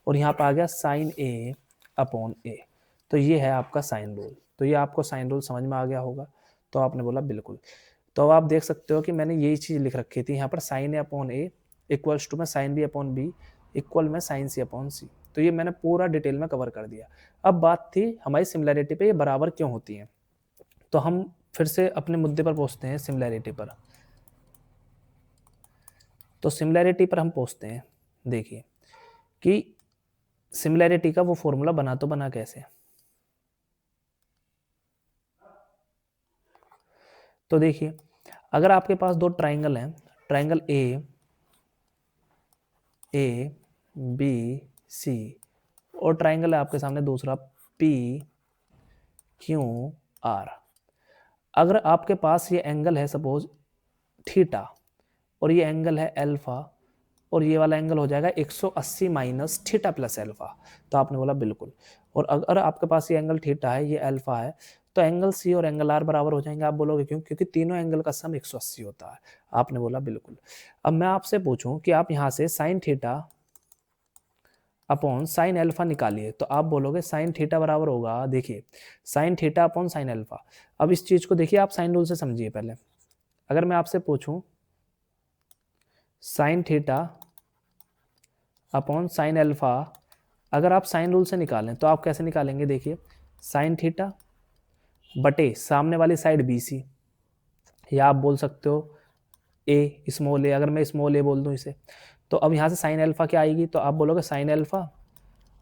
और यहाँ पर आ गया साइन A अपॉन A। तो ये है आपका साइन रूल। तो ये आपको साइन रूल समझ में आ गया होगा। तो आपने बोला बिल्कुल। तो अब आप देख सकते हो कि मैंने यही चीज़ लिख रखी थी यहाँ पर, sine A upon A equals to में sine B upon B equal में साइन C अपॉन C। तो ये मैंने पूरा डिटेल में कवर कर दिया। अब बात थी हमारी सिमिलैरिटी पे, ये बराबर क्यों होती हैं। तो हम फिर से अपने मुद्दे पर पहुंचते हैं, सिमिलैरिटी पर। तो सिमिलैरिटी पर हम पहुंचते हैं। देखिए कि सिमिलैरिटी का वो फॉर्मूला बना कैसे। तो देखिए अगर आपके पास दो ट्राइंगल हैं, ट्राइंगल ए बी सी, और ट्राइंगल है आपके सामने दूसरा पी क्यू आर। अगर आपके पास ये एंगल है सपोज थीटा और ये एंगल है अल्फा, और ये वाला एंगल हो जाएगा 180 माइनस थीटा प्लस अल्फा। तो आपने बोला बिल्कुल। और अगर आपके पास ये एंगल थीटा है, ये अल्फा है, तो एंगल सी और एंगल आर बराबर हो जाएंगे। आप बोलोगे क्यों, क्योंकि तीनों एंगल का सम 180 होता है। आपने बोला बिल्कुल। अब मैं आपसे पूछूं कि आप यहाँ से sine theta upon sine alpha निकालिए, तो आप बोलोगे साइन थीटा बराबर होगा, देखिए sine theta upon sine alpha. अब इस चीज को देखिए, आप साइन रूल से समझिए पहले। अगर मैं आपसे पूछूं sine theta upon sine alpha, अगर आप साइन रूल से निकालें तो आप कैसे निकालेंगे, देखिए साइन थीटा बटे सामने वाली साइड BC, या आप बोल सकते हो ए स्मॉल ए, अगर मैं स्मॉल ए बोल दूं इसे। तो अब यहाँ से साइन अल्फा क्या आएगी, तो आप बोलोगे साइन अल्फा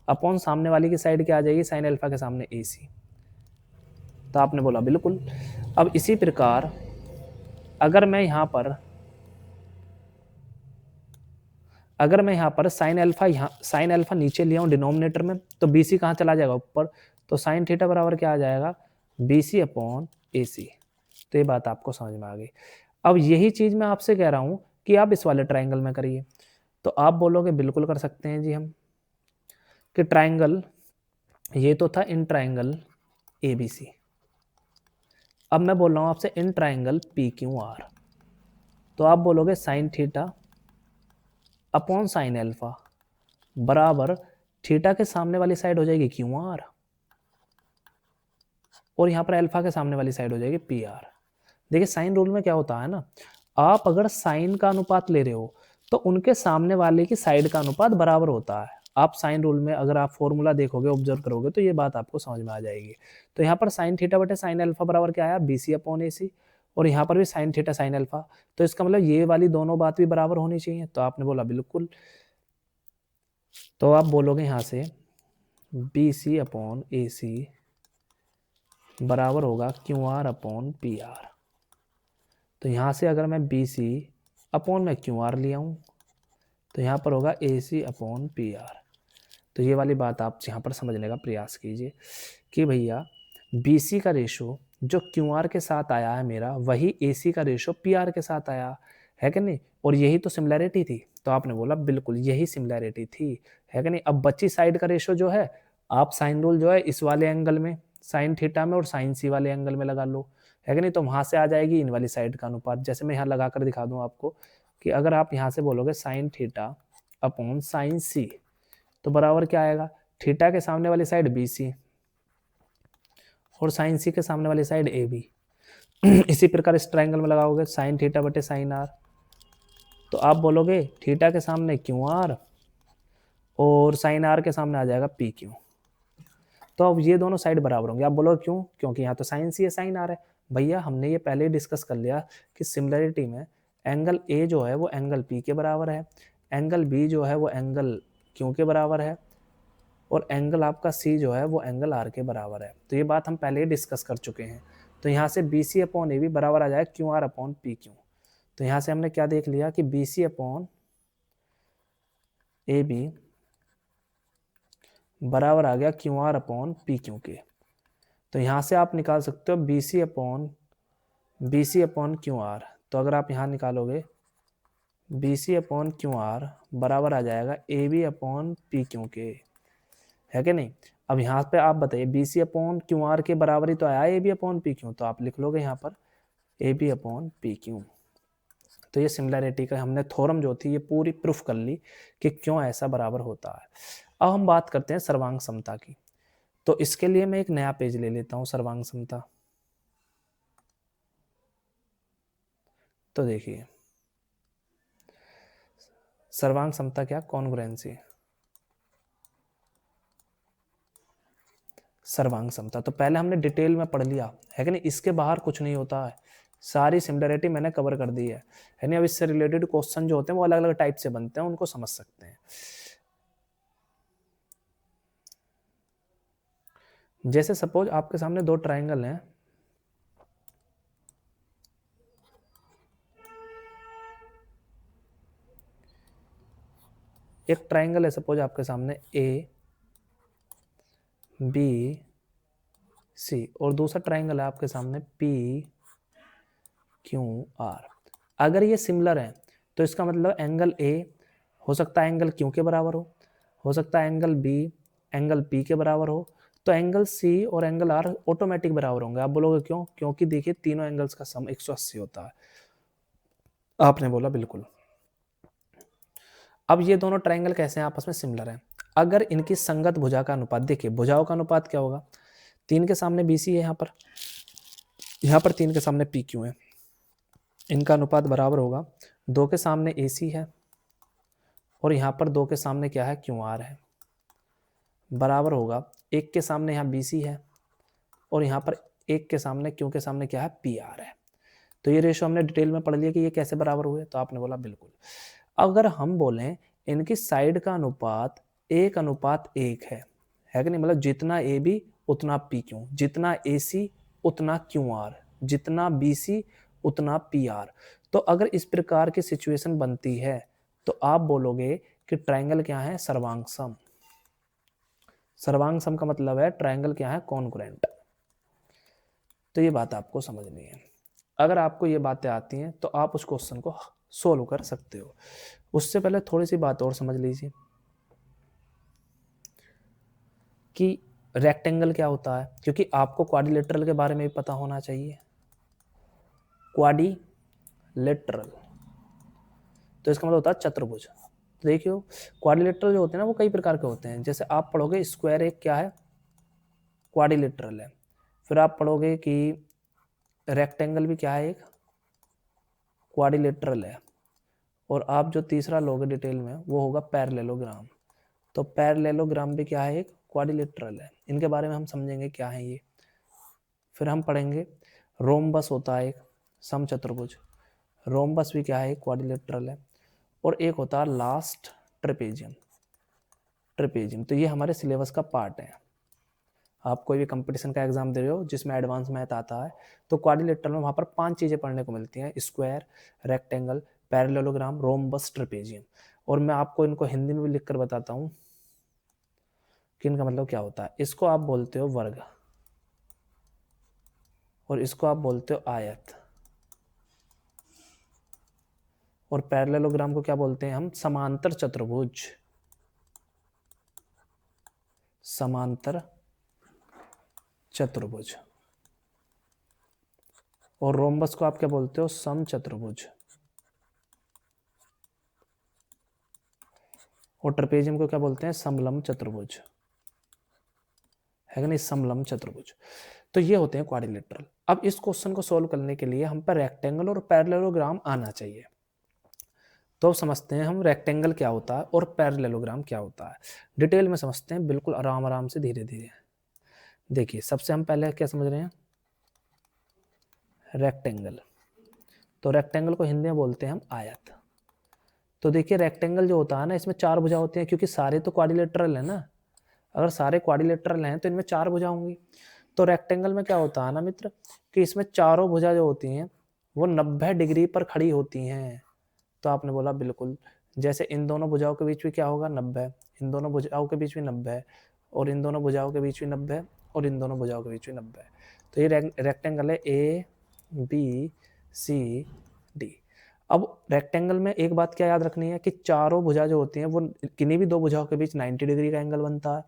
अपॉन सामने वाली की साइड क्या आ जाएगी, साइन अल्फा के सामने AC। तो आपने बोला बिल्कुल। अब इसी प्रकार अगर मैं यहाँ पर साइन अल्फा नीचे लिया हूँ डिनोमिनेटर में, तो BC कहाँ चला जाएगा, ऊपर। तो साइन थीटा बराबर क्या आ जाएगा, BC अपॉन AC। तो ये बात आपको समझ में आ गई। अब यही चीज मैं आपसे कह रहा हूं कि आप इस वाले ट्राइंगल में करिए। तो आप बोलोगे बिल्कुल कर सकते हैं जी हम, कि ट्राइंगल ये तो था इन ट्राइंगल ABC। अब मैं बोल रहा हूं आपसे इन ट्राइंगल PQR। तो आप बोलोगे sine theta upon sine alpha बराबर थीटा के सामने वाली साइड हो जाएगी QR, और यहां पर अल्फा के सामने वाली साइड हो जाएगी PR देखिए साइन रूल में क्या होता है ना, आप अगर साइन का अनुपात ले रहे हो तो उनके सामने वाले की साइड का अनुपात बराबर होता है। आप साइन रूल में अगर आप फॉर्मूला देखोगे, ऑब्जर्व करोगे तो ये बात आपको समझ में आ जाएगी। तो यहाँ पर साइन थीटा बटे साइन अल्फा बराबर क्या आया, BC अपॉन AC, और यहाँ पर भी साइन थीटा साइन अल्फा। तो इसका मतलब ये वाली दोनों बात भी बराबर होनी चाहिए। तो आपने बोला बिल्कुल। तो आप बोलोगे यहाँ से BC अपॉन AC बराबर होगा QR अपॉन PR। तो यहाँ से अगर मैं BC अपॉन में QR लिया हूँ तो यहाँ पर होगा AC अपॉन PR। तो ये वाली बात आप यहाँ पर समझने का प्रयास कीजिए कि भैया BC का रेशो जो QR के साथ आया है मेरा, वही AC का रेशो PR के साथ आया है कि नहीं, और यही तो सिमिलैरिटी थी। तो आपने बोला बिल्कुल यही सिमिलैरिटी थी, है कि नहीं। अब बची साइड का रेशो जो है, आप साइन रूल जो है इस वाले एंगल में साइन थीटा में और साइन C वाले एंगल में लगा लो, है कि नहीं। तो वहां से आ जाएगी इन वाली साइड का अनुपात। जैसे मैं यहाँ लगा कर दिखा दूं आपको कि अगर आप यहाँ से बोलोगे sine theta upon sine C, तो बराबर क्या आएगा, थीटा के सामने वाली साइड BC और साइन C के सामने वाली साइड AB। इसी प्रकार इस ट्रायंगल में लगाओगे साइन थीटा बटे साइन R, तो आप बोलोगे थीटा के सामने QR और साइन R के सामने आ जाएगा PQ। तो अब ये दोनों साइड बराबर होंगे। आप बोलोगे क्यों, क्योंकि यहाँ तो साइन C है साइन R है। भैया हमने ये पहले ही डिस्कस कर लिया कि सिमिलरिटी में एंगल A जो है वो एंगल P के बराबर है, एंगल B जो है वो एंगल Q के बराबर है, और एंगल आपका C जो है वो एंगल R के बराबर है। तो ये बात हम पहले ही डिस्कस कर चुके हैं। तो यहाँ से BC अपॉन AB बराबर आ जाएगा QR अपॉन PQ। तो यहाँ से हमने क्या देख लिया कि BC अपॉन AB बराबर आ गया QR अपॉन PQ के। तो यहाँ से आप निकाल सकते हो BC अपॉन QR। तो अगर आप यहाँ निकालोगे BC अपॉन QR बराबर आ जाएगा AB अपॉन PQ के, है कि नहीं। अब यहाँ पे आप बताइए BC अपॉन QR के बराबर ही तो आया AB अपॉन PQ, तो आप लिख लोगे यहाँ पर AB अपॉन PQ। तो ये सिमिलैरिटी का हमने थ्योरम जो थी ये पूरी प्रूफ कर ली कि क्यों ऐसा बराबर होता है। अब हम बात करते हैं सर्वांग समता की। तो इसके लिए मैं एक नया पेज ले लेता हूं, सर्वांग समता। तो देखिए सर्वांग समता क्या, कॉन्ग्रुएंसी, सर्वांग समता। तो पहले हमने डिटेल में पढ़ लिया है कि नहीं, इसके बाहर कुछ नहीं होता है, सारी सिमिलरिटी मैंने कवर कर दी है नहीं। अब इससे रिलेटेड क्वेश्चन जो होते हैं वो अलग अलग टाइप से बनते हैं, उनको समझ सकते हैं। जैसे सपोज आपके सामने दो ट्रायंगल हैं, एक ट्रायंगल है सपोज आपके सामने ABC और दूसरा ट्रायंगल है आपके सामने PQR। अगर ये सिमिलर है तो इसका मतलब एंगल A हो सकता है एंगल Q के बराबर हो सकता है एंगल B एंगल P के बराबर हो, तो एंगल C और एंगल R ऑटोमेटिक बराबर होंगे। आप बोलोगे क्यों, क्योंकि देखिए तीनों एंगल्स का सम 180 होता है। आपने बोला बिल्कुल। अब ये दोनों ट्रायंगल कैसे हैं, आपस में सिमिलर हैं। अगर इनकी संगत भुजा का अनुपात, देखिए भुजाओं का अनुपात क्या होगा, 3 के सामने BC है, यहाँ पर 3 के सामने PQ है, इनका अनुपात बराबर होगा 2 के सामने AC है और यहाँ पर 2 के सामने क्या है, QR है, बराबर होगा 1 के सामने यहाँ BC है और यहाँ पर 1 के सामने Q के सामने क्या है, PR है। तो ये रेशो हमने डिटेल में पढ़ लिया कि ये कैसे बराबर हुए। तो आपने बोला बिल्कुल। अगर हम बोलें इनकी साइड का अनुपात 1:1 है कि नहीं, मतलब जितना AB उतना PQ, जितना AC उतना QR, जितना BC उतना PR। तो अगर इस प्रकार की सिचुएशन बनती है तो आप बोलोगे कि ट्रायंगल क्या है, सर्वांग सम। सर्वांग सम का मतलब है ट्रायंगल क्या है, कॉन्ग्रुएंट। तो ये बात आपको समझनी है। अगर आपको ये बातें आती हैं तो आप उस क्वेश्चन को सोल्व कर सकते हो। उससे पहले थोड़ी सी बात और समझ लीजिए कि रेक्टेंगल क्या होता है, क्योंकि आपको क्वाड्रिलेटरल के बारे में भी पता होना चाहिए। क्वाड्रिलेटरल तो इसका मतलब होता है चतुर्भुज। तो देखियो क्वाड्रिलेटरल जो होते हैं ना वो कई प्रकार के होते हैं। जैसे आप पढ़ोगे स्क्वायर एक क्या है, क्वाड्रिलेटरल है। फिर आप पढ़ोगे कि रेक्टेंगल भी क्या है, एक क्वाड्रिलेटरल है। और आप जो तीसरा लोगे डिटेल में वो होगा पैरेललोग्राम। तो पैरेललोग्राम भी क्या है, एक क्वाड्रिलेटरल है। इनके बारे में हम समझेंगे क्या है ये। फिर हम पढ़ेंगे रोम्बस होता है एक समचतुर्भुज। रोम्बस भी क्या है, एक क्वाड्रिलेटरल है। और एक होता है लास्ट ट्रेपेजियम। ट्रेपेजियम तो ये हमारे सिलेबस का पार्ट है। आप कोई भी कंपटीशन का एग्जाम दे रहे हो जिसमें एडवांस मैथ आता है तो क्वाड्रिलेटरल में वहाँ पर 5 चीज़ें पढ़ने को मिलती हैं, square, rectangle, parallelogram, rhombus, trapezium. और मैं आपको इनको हिंदी में भी लिख कर बताता हूँ कि इनका मतलब क्या होता है। इसको आप बोलते हो वर्ग और इसको आप बोलते हो आयत। और पैरेललोग्राम को क्या बोलते हैं हम, समांतर चतुर्भुज। समांतर चतुर्भुज। और रोम्बस को आप क्या बोलते हो, समचतुर्भुज। और ट्रेपेजियम को क्या बोलते हैं, समलंब चतुर्भुज, है कि नहीं, समलंब चतुर्भुज। तो ये होते हैं क्वाड्रिलेटरल। अब इस क्वेश्चन को सोल्व करने के लिए हम पर रेक्टेंगल और पैरेललोग्राम आना चाहिए। तो समझते हैं हम रेक्टेंगल क्या होता है और पैरेललोग्राम क्या होता है। डिटेल में समझते हैं, बिल्कुल आराम आराम से, धीरे धीरे। देखिए सबसे हम पहले क्या समझ रहे हैं, रेक्टेंगल। तो रेक्टेंगल को हिंदी में बोलते हैं हम आयत। तो देखिए रेक्टेंगल जो होता है ना, इसमें 4 भुजा होती हैं क्योंकि सारे तो क्वाड्रिलेटरल है ना। अगर सारे क्वाड्रिलेटरल हैं तो इनमें 4 भुजा होंगी। तो रेक्टेंगल में क्या होता है ना मित्र, कि इसमें चारों भुजा जो होती हैं वो 90 डिग्री पर खड़ी होती हैं। तो आपने बोला बिल्कुल, जैसे इन दोनों भुजाओं के बीच भी क्या होगा, 90। इन दोनों भुजाओं के बीच भी 90, और इन दोनों भुजाओं के बीच भी 90, और इन दोनों भुजाओं के बीच भी 90। तो ये रेक्टेंगल है ए बी सी डी। अब रेक्टेंगल में एक बात क्या याद रखनी है कि चारों भुजा जो होती हैं वो किन्हीं भी दो भुजाओं के बीच 90 डिग्री का एंगल बनता है।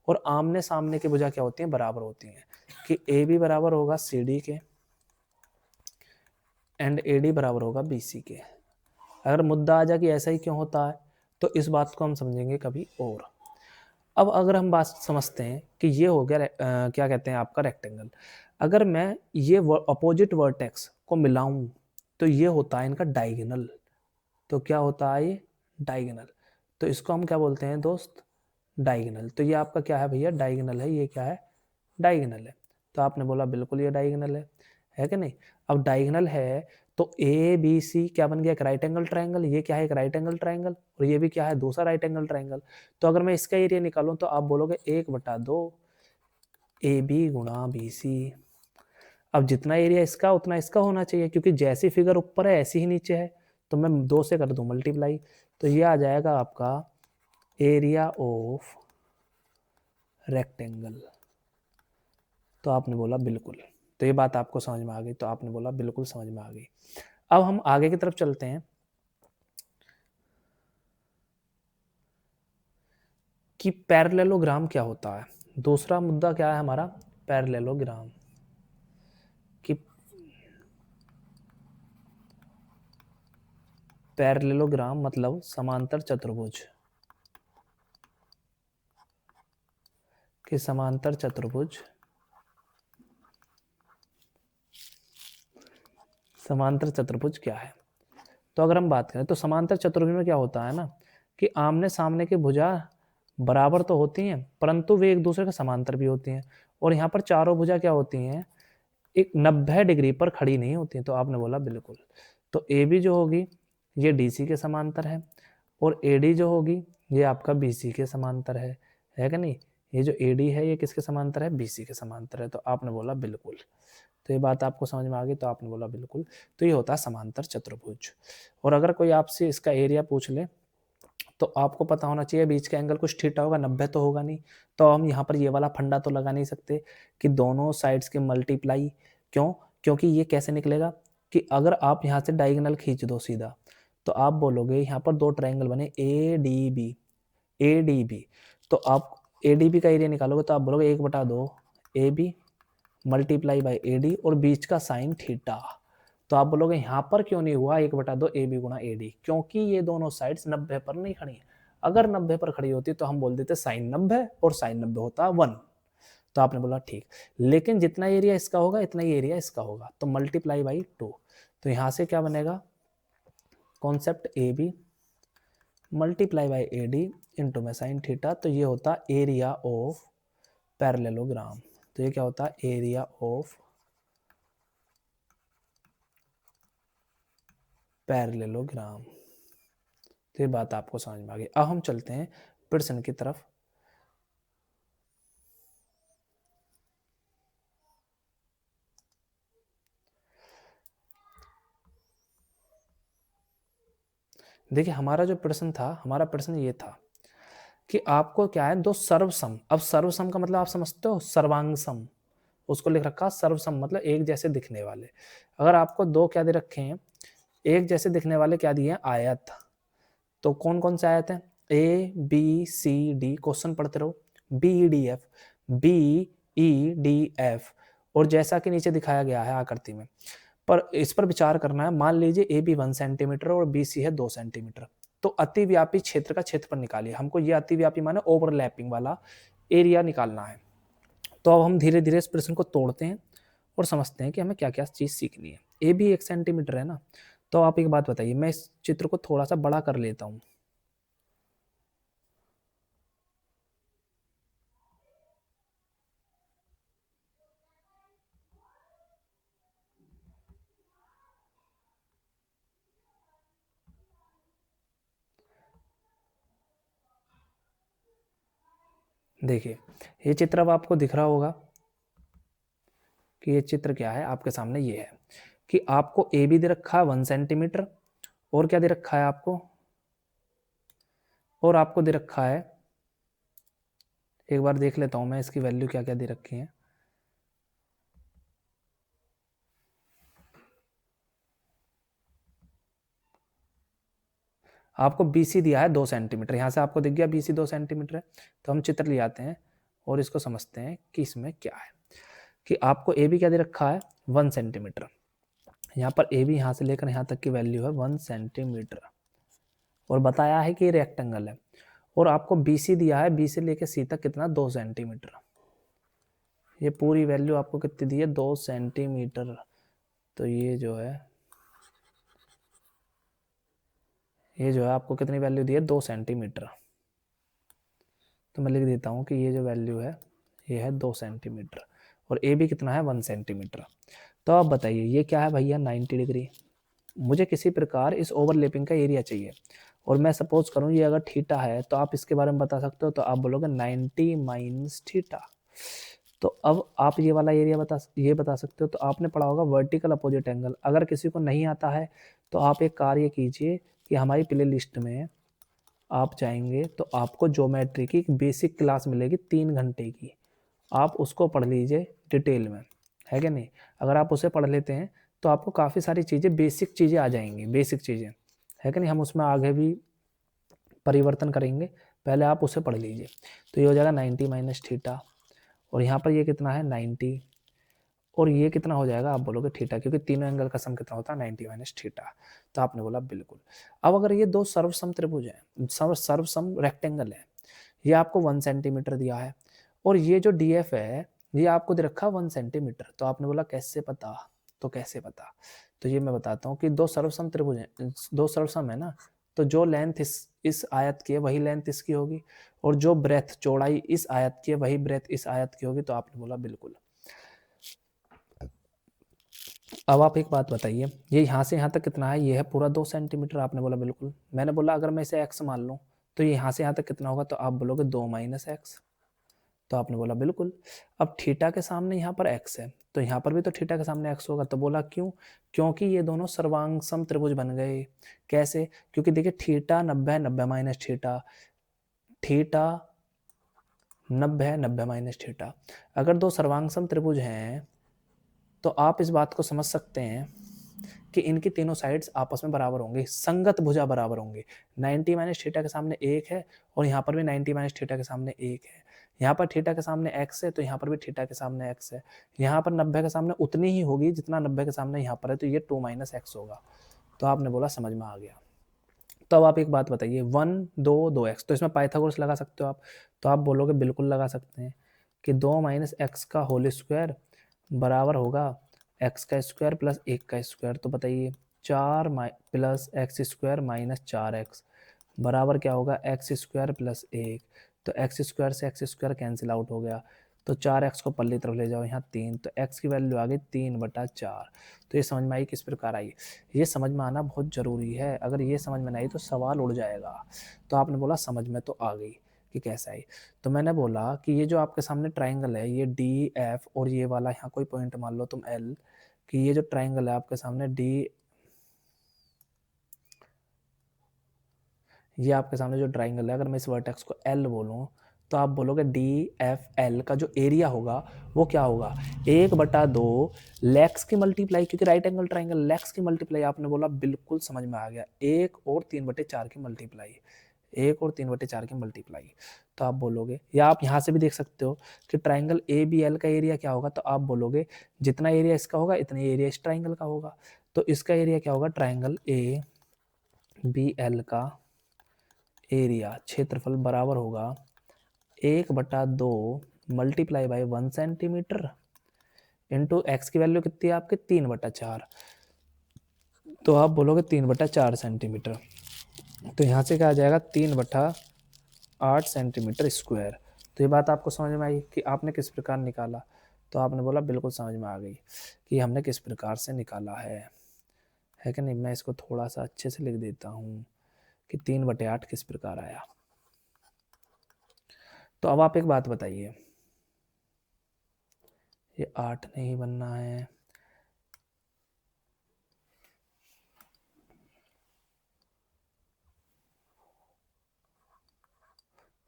और आमने सामने की भुजा क्या होती हैं, बराबर होती हैं। कि ए बी बराबर होगा सी डी के एंड ए डी बराबर होगा बी सी के। अगर मुद्दा आ जाए कि ऐसा ही क्यों होता है तो इस बात को हम समझेंगे कभी और। अब अगर हम बात समझते हैं कि ये हो गया क्या कहते हैं आपका रेक्टेंगल। अगर मैं ये अपोजिट वर्टेक्स को मिलाऊं तो ये होता है इनका डायगोनल। तो क्या होता है ये, डायगोनल। तो इसको हम क्या बोलते हैं दोस्त, डायगोनल। तो ये आपका क्या है भैया, डायगोनल है। ये क्या है, डायगोनल है। तो आपने बोला बिल्कुल ये डायगोनल है कि नहीं। अब डायगोनल है तो ए बी सी क्या बन गया, एक राइट एंगल ट्रायंगल। ये क्या है, एक राइट एंगल ट्रायंगल। और ये भी क्या है, दूसरा राइट एंगल ट्रायंगल। तो अगर मैं इसका एरिया निकालूं तो आप बोलोगे 1/2 ए बी गुणा बी सी। अब जितना एरिया इसका उतना इसका होना चाहिए क्योंकि जैसी फिगर ऊपर है ऐसी ही नीचे है। तो मैं 2 से कर दूं मल्टीप्लाई, तो ये आ जाएगा आपका एरिया ऑफ रेक्टेंगल। तो आपने बोला बिल्कुल। तो ये बात आपको समझ में आ गई, तो आपने बोला बिल्कुल समझ में आ गई। अब हम आगे की तरफ चलते हैं कि पैरेललोग्राम क्या होता है। दूसरा मुद्दा क्या है हमारा, पैरेललोग्राम। कि पैरेललोग्राम मतलब समांतर चतुर्भुज। कि समांतर चतुर्भुज, समांतर चतुर्भुज क्या है। तो अगर हम बात करें तो समांतर चतुर्भुज में क्या होता है ना, कि आमने सामने की भुजा बराबर तो होती हैं परंतु वे एक दूसरे के समांतर भी होती हैं। और यहाँ पर चारों भुजा क्या होती हैं, एक 90 डिग्री पर खड़ी नहीं होती हैं। तो आपने बोला बिल्कुल। तो ए बी जो होगी ये डी सी के समांतर है, और ए डी जो होगी ये आपका बी सी के समांतर है कि नहीं। ये जो ए डी है ये किसके समांतर है, बी सी के समांतर है। तो आपने बोला बिल्कुल। तो ये बात आपको समझ में आ गई, तो आपने बोला बिल्कुल। तो ये होता है समांतर चतुर्भुज। और अगर कोई आपसे इसका एरिया पूछ ले तो आपको पता होना चाहिए बीच का एंगल कुछ थीटा होगा, 90 तो होगा नहीं। तो हम यहाँ पर ये वाला फंडा तो लगा नहीं सकते कि दोनों साइड्स के मल्टीप्लाई। क्यों, क्योंकि ये कैसे निकलेगा कि अगर आप यहाँ से डायगोनल खींच दो सीधा तो आप बोलोगे यहाँ पर 2 ट्रायंगल बने ए डी बी। तो आप ए डी बी का एरिया निकालोगे तो आप बोलोगे 1/2 A B multiply by A D और बीच का साइन थीटा। तो आप बोलोगे यहाँ पर क्यों नहीं हुआ 1/2 ए बी गुणा ए डी, क्योंकि ये दोनों साइड्स 90 पर नहीं खड़ी। अगर 90 पर खड़ी होती तो हम बोल देते साइन 90 और साइन 90 होता 1। तो आपने बोला ठीक, लेकिन जितना एरिया इसका होगा इतना ही एरिया इसका होगा, तो मल्टीप्लाई बाई 2। तो यहाँ से क्या बनेगा, concept A B multiply by A D into में साइन थीटा, तो ये होता एरिया ऑफ पैरेललोग्राम। तो ये क्या होता है, एरिया ऑफ पैरेललोग्राम। तो ये बात आपको समझ में आ गई। अब हम चलते हैं प्रश्न की तरफ। देखिए हमारा जो प्रश्न था, हमारा प्रश्न ये था कि आपको क्या है, दो सर्वसम। अब सर्वसम का मतलब आप समझते हो, सर्वांग सम, उसको लिख रखा सर्वसम मतलब एक जैसे दिखने वाले। अगर आपको दो क्या दे रखे हैं, एक जैसे दिखने वाले क्या दिए हैं, आयत। तो कौन कौन से आयत हैं, A B C D, question पढ़ते रहो, B E D F, B E D F, और जैसा कि नीचे दिखाया गया है आकृति में। पर इस पर विचार करना है, मान लीजिए ए बी 1 सेंटीमीटर और बी सी है 2 सेंटीमीटर, तो अतिव्यापी क्षेत्र का क्षेत्रफल निकालिए। हमको ये अतिव्यापी माने ओवरलैपिंग वाला एरिया निकालना है। तो अब हम धीरे धीरे इस प्रश्न को तोड़ते हैं और समझते हैं कि हमें क्या क्या चीज सीखनी है। ए भी 1 सेंटीमीटर है ना, तो आप एक बात बताइए, मैं इस चित्र को थोड़ा सा बड़ा कर लेता हूं। देखिए ये चित्र अब आपको दिख रहा होगा कि ये चित्र क्या है आपके सामने। ये है कि आपको ए बी दे रखा है 1 सेंटीमीटर, और क्या दे रखा है आपको, और आपको दे रखा है, एक बार देख लेता हूं मैं इसकी वैल्यू क्या क्या दे रखी है। आपको BC दिया है 2 सेंटीमीटर, यहाँ से आपको दिख गया BC 2 सेंटीमीटर है। तो हम चित्र ले आते हैं और इसको समझते हैं कि इसमें क्या है। कि आपको AB क्या दे रखा है 1 सेंटीमीटर, यहाँ पर AB यहाँ से लेकर यहाँ तक की वैल्यू है 1 सेंटीमीटर, और बताया है कि ये रेक्टेंगल है। और आपको BC दिया है, B से लेकर C तक कितना 2 सेंटीमीटर। ये पूरी वैल्यू आपको कितनी दी है 2 सेंटीमीटर। तो ये जो है आपको कितनी वैल्यू दी है 2 सेंटीमीटर। तो मैं लिख देता हूँ कि ये जो वैल्यू है ये है 2 सेंटीमीटर, और ए बी कितना है 1 सेंटीमीटर। तो आप बताइए ये क्या है भैया 90 डिग्री। मुझे किसी प्रकार इस ओवरलैपिंग का एरिया चाहिए, और मैं सपोज करूँ ये अगर थीटा है, तो आप इसके बारे में बता सकते हो, तो आप बोलोगे 90 माइनस थीटा। तो अब आप ये वाला एरिया बता सकते हो। तो आपने पढ़ा होगा वर्टिकल अपोजिट एंगल। अगर किसी को नहीं आता है तो आप एक कार्य कीजिए कि हमारी प्ले लिस्ट में आप जाएंगे तो आपको ज्योमेट्री की एक बेसिक क्लास मिलेगी 3 घंटे की, आप उसको पढ़ लीजिए डिटेल में, है कि नहीं। अगर आप उसे पढ़ लेते हैं तो आपको काफ़ी सारी चीज़ें, बेसिक चीज़ें आ जाएंगी, बेसिक चीज़ें, है कि नहीं। हम उसमें आगे भी परिवर्तन करेंगे, पहले आप उसे पढ़ लीजिए। तो ये हो जाएगा 90 माइनस थीटा, और यहाँ पर ये कितना है 90, और ये कितना हो जाएगा, आप बोलोगे थीटा, क्योंकि तीनों एंगल का सम कितना होता है 90 माइनस थीटा। तो आपने बोला बिल्कुल। अब अगर ये दो सर्वसम त्रिभुज हैं, सर्वसम रेक्टेंगल है, ये आपको 1 सेंटीमीटर दिया है, और ये जो DF है ये आपको दे रखा 1 सेंटीमीटर। तो आपने बोला कैसे पता, तो कैसे पता, तो ये मैं बताता हूँ कि दो सर्वसम त्रिभुज हैं, दो सर्वसम है ना, तो जो लेंथ इस आयत की है वही लेंथ इसकी होगी, और जो ब्रेथ चौड़ाई इस आयत की है वही ब्रेथ इस आयत की होगी। तो आपने बोला बिल्कुल। अब आप एक बात बताइए, ये यहाँ से यहाँ तक कितना है, ये है पूरा 2 सेंटीमीटर। आपने बोला बिल्कुल। मैंने बोला अगर मैं इसे x मान लूँ तो ये यहाँ से यहाँ तक कितना होगा, तो आप बोलोगे 2 माइनस एक्स। तो आपने बोला बिल्कुल। अब थीटा के सामने यहाँ पर x है, तो यहाँ पर भी तो थीटा के सामने x होगा। तो बोला क्यों, क्योंकि ये दोनों सर्वांग सम त्रिभुज बन गए। कैसे, क्योंकि देखिए थीटा 90 है, 90 माइनस थीटा, थीटा 90 है, 90 माइनस थीटा। अगर दो सर्वांग सम त्रिभुज हैं तो आप इस बात को समझ सकते हैं कि इनकी तीनों साइड्स आपस में बराबर होंगी, संगत भुजा बराबर होंगे। 90 माइनस थीटा के सामने 1 है, और यहाँ पर भी 90 माइनस थीटा के सामने 1 है। यहाँ पर थीटा के सामने x है, तो यहाँ पर भी थीटा के सामने x है। यहाँ पर 90 के सामने उतनी ही होगी जितना 90 के सामने यहाँ पर है, तो ये 2 माइनस एक्स होगा। तो आपने बोला समझ में आ गया। तो अब आप एक बात बताइए, 1 2 2x, तो इसमें पाइथागोरस लगा सकते हो आप। तो आप बोलोगे बिल्कुल लगा सकते हैं। कि 2 माइनस एक्स का होल स्क्वायर बराबर होगा एक्स का स्क्वायर प्लस 1 का स्क्वायर। तो बताइए 4 plus x square minus 4x बराबर क्या होगा एक्स स्क्वायर प्लस 1। तो एक्स स्क्वायर से एक्स स्क्वायर कैंसिल आउट हो गया, तो 4x को पल्ली तरफ ले जाओ, यहाँ 3, तो x की वैल्यू आ गई 3/4। तो ये समझ में आई किस प्रकार आई। ये समझ में आना बहुत ज़रूरी है, अगर ये समझ में नहीं आई तो सवाल उड़ जाएगा। तो आपने बोला समझ में तो आ गई कि कैसा है। तो मैंने बोला कि ये जो आपके सामने ट्राइंगल है, ये डी एफ और ये वाला यहाँ कोई पॉइंट मान लो तुम एल, कि ये जो ट्राइंगल है आपके सामने ये आपके सामने जो ट्राइंगल है, अगर मैं इस वर्टेक्स को एल बोलूँ तो आप बोलोगे डी एफ एल का जो एरिया होगा वो क्या होगा 1/2 लेग्स की मल्टीप्लाई, क्योंकि राइट एंगल ट्राइंगल लेग्स की मल्टीप्लाई। आपने बोला बिल्कुल समझ में आ गया, 1 और 3/4 की मल्टीप्लाई, 1 और 3/4 की मल्टीप्लाई। तो आप बोलोगे, या आप यहाँ से भी देख सकते हो कि ट्राइंगल ए बी एल का एरिया क्या होगा, तो आप बोलोगे जितना एरिया इसका होगा इतना एरिया इस ट्राइंगल का होगा। तो इसका एरिया क्या होगा, ट्राइंगल ए बी एल का एरिया क्षेत्रफल बराबर होगा 1/2 multiply by 1 centimetre into x की वैल्यू कितनी है आपके 3/4। तो आप बोलोगे 3/4 सेंटीमीटर। तो यहाँ से क्या आ जाएगा 3/8 सेंटीमीटर स्क्वायर। तो ये बात आपको समझ में आई कि आपने किस प्रकार निकाला। तो आपने बोला बिल्कुल समझ में आ गई कि हमने किस प्रकार से निकाला है कि नहीं। मैं इसको थोड़ा सा अच्छे से लिख देता हूँ कि 3/8 किस प्रकार आया। तो अब आप एक बात बताइए, ये 8 नहीं बनना है,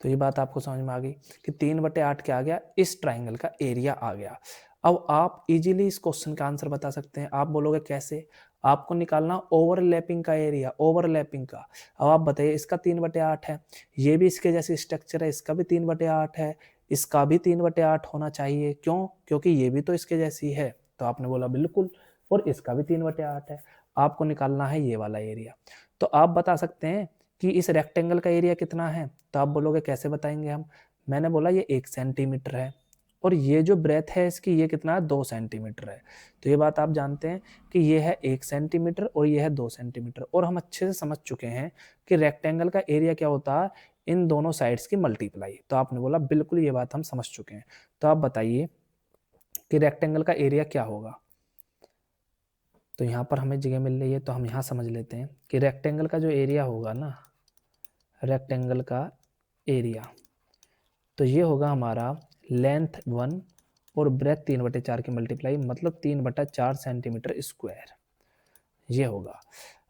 तो ये बात आपको समझ में आ गई कि 3/8 क्या आ गया, इस ट्राइंगल का एरिया आ गया। अब आप इजीली इस क्वेश्चन का आंसर बता सकते हैं। आप बोलोगे कैसे, आपको निकालना ओवरलैपिंग का एरिया, ओवरलैपिंग का। अब आप बताइए, इसका 3/8 है, ये भी इसके जैसे स्ट्रक्चर है, इसका भी 3/8 है, इसका भी 3/8 होना चाहिए। क्यों, क्योंकि ये भी तो इसके जैसी है। तो आपने बोला बिल्कुल, और इसका भी 3/8 है। आपको निकालना है ये वाला एरिया। तो आप बता सकते हैं कि इस रेक्टेंगल का एरिया कितना है। तो आप बोलोगे कैसे बताएंगे हम। मैंने बोला ये 1 सेंटीमीटर है, और ये जो ब्रेथ है इसकी ये कितना है 2 सेंटीमीटर है। तो ये बात आप जानते हैं कि ये है 1 सेंटीमीटर और ये है 2 सेंटीमीटर। और हम अच्छे से समझ चुके हैं कि रेक्टेंगल का एरिया क्या होता है, इन दोनों साइड्स की मल्टीप्लाई। तो आपने बोला बिल्कुल ये बात हम समझ चुके हैं। तो आप बताइए कि रेक्टेंगल का एरिया क्या होगा। तो यहाँ पर हमें जगह मिल रही है, तो हम यहाँ समझ लेते हैं कि रेक्टेंगल का जो एरिया होगा ना, रेक्टेंगल का एरिया, तो ये होगा हमारा लेंथ 1 और ब्रेथ 3/4 की मल्टीप्लाई, मतलब 3/4 सेंटीमीटर स्क्वायर ये होगा।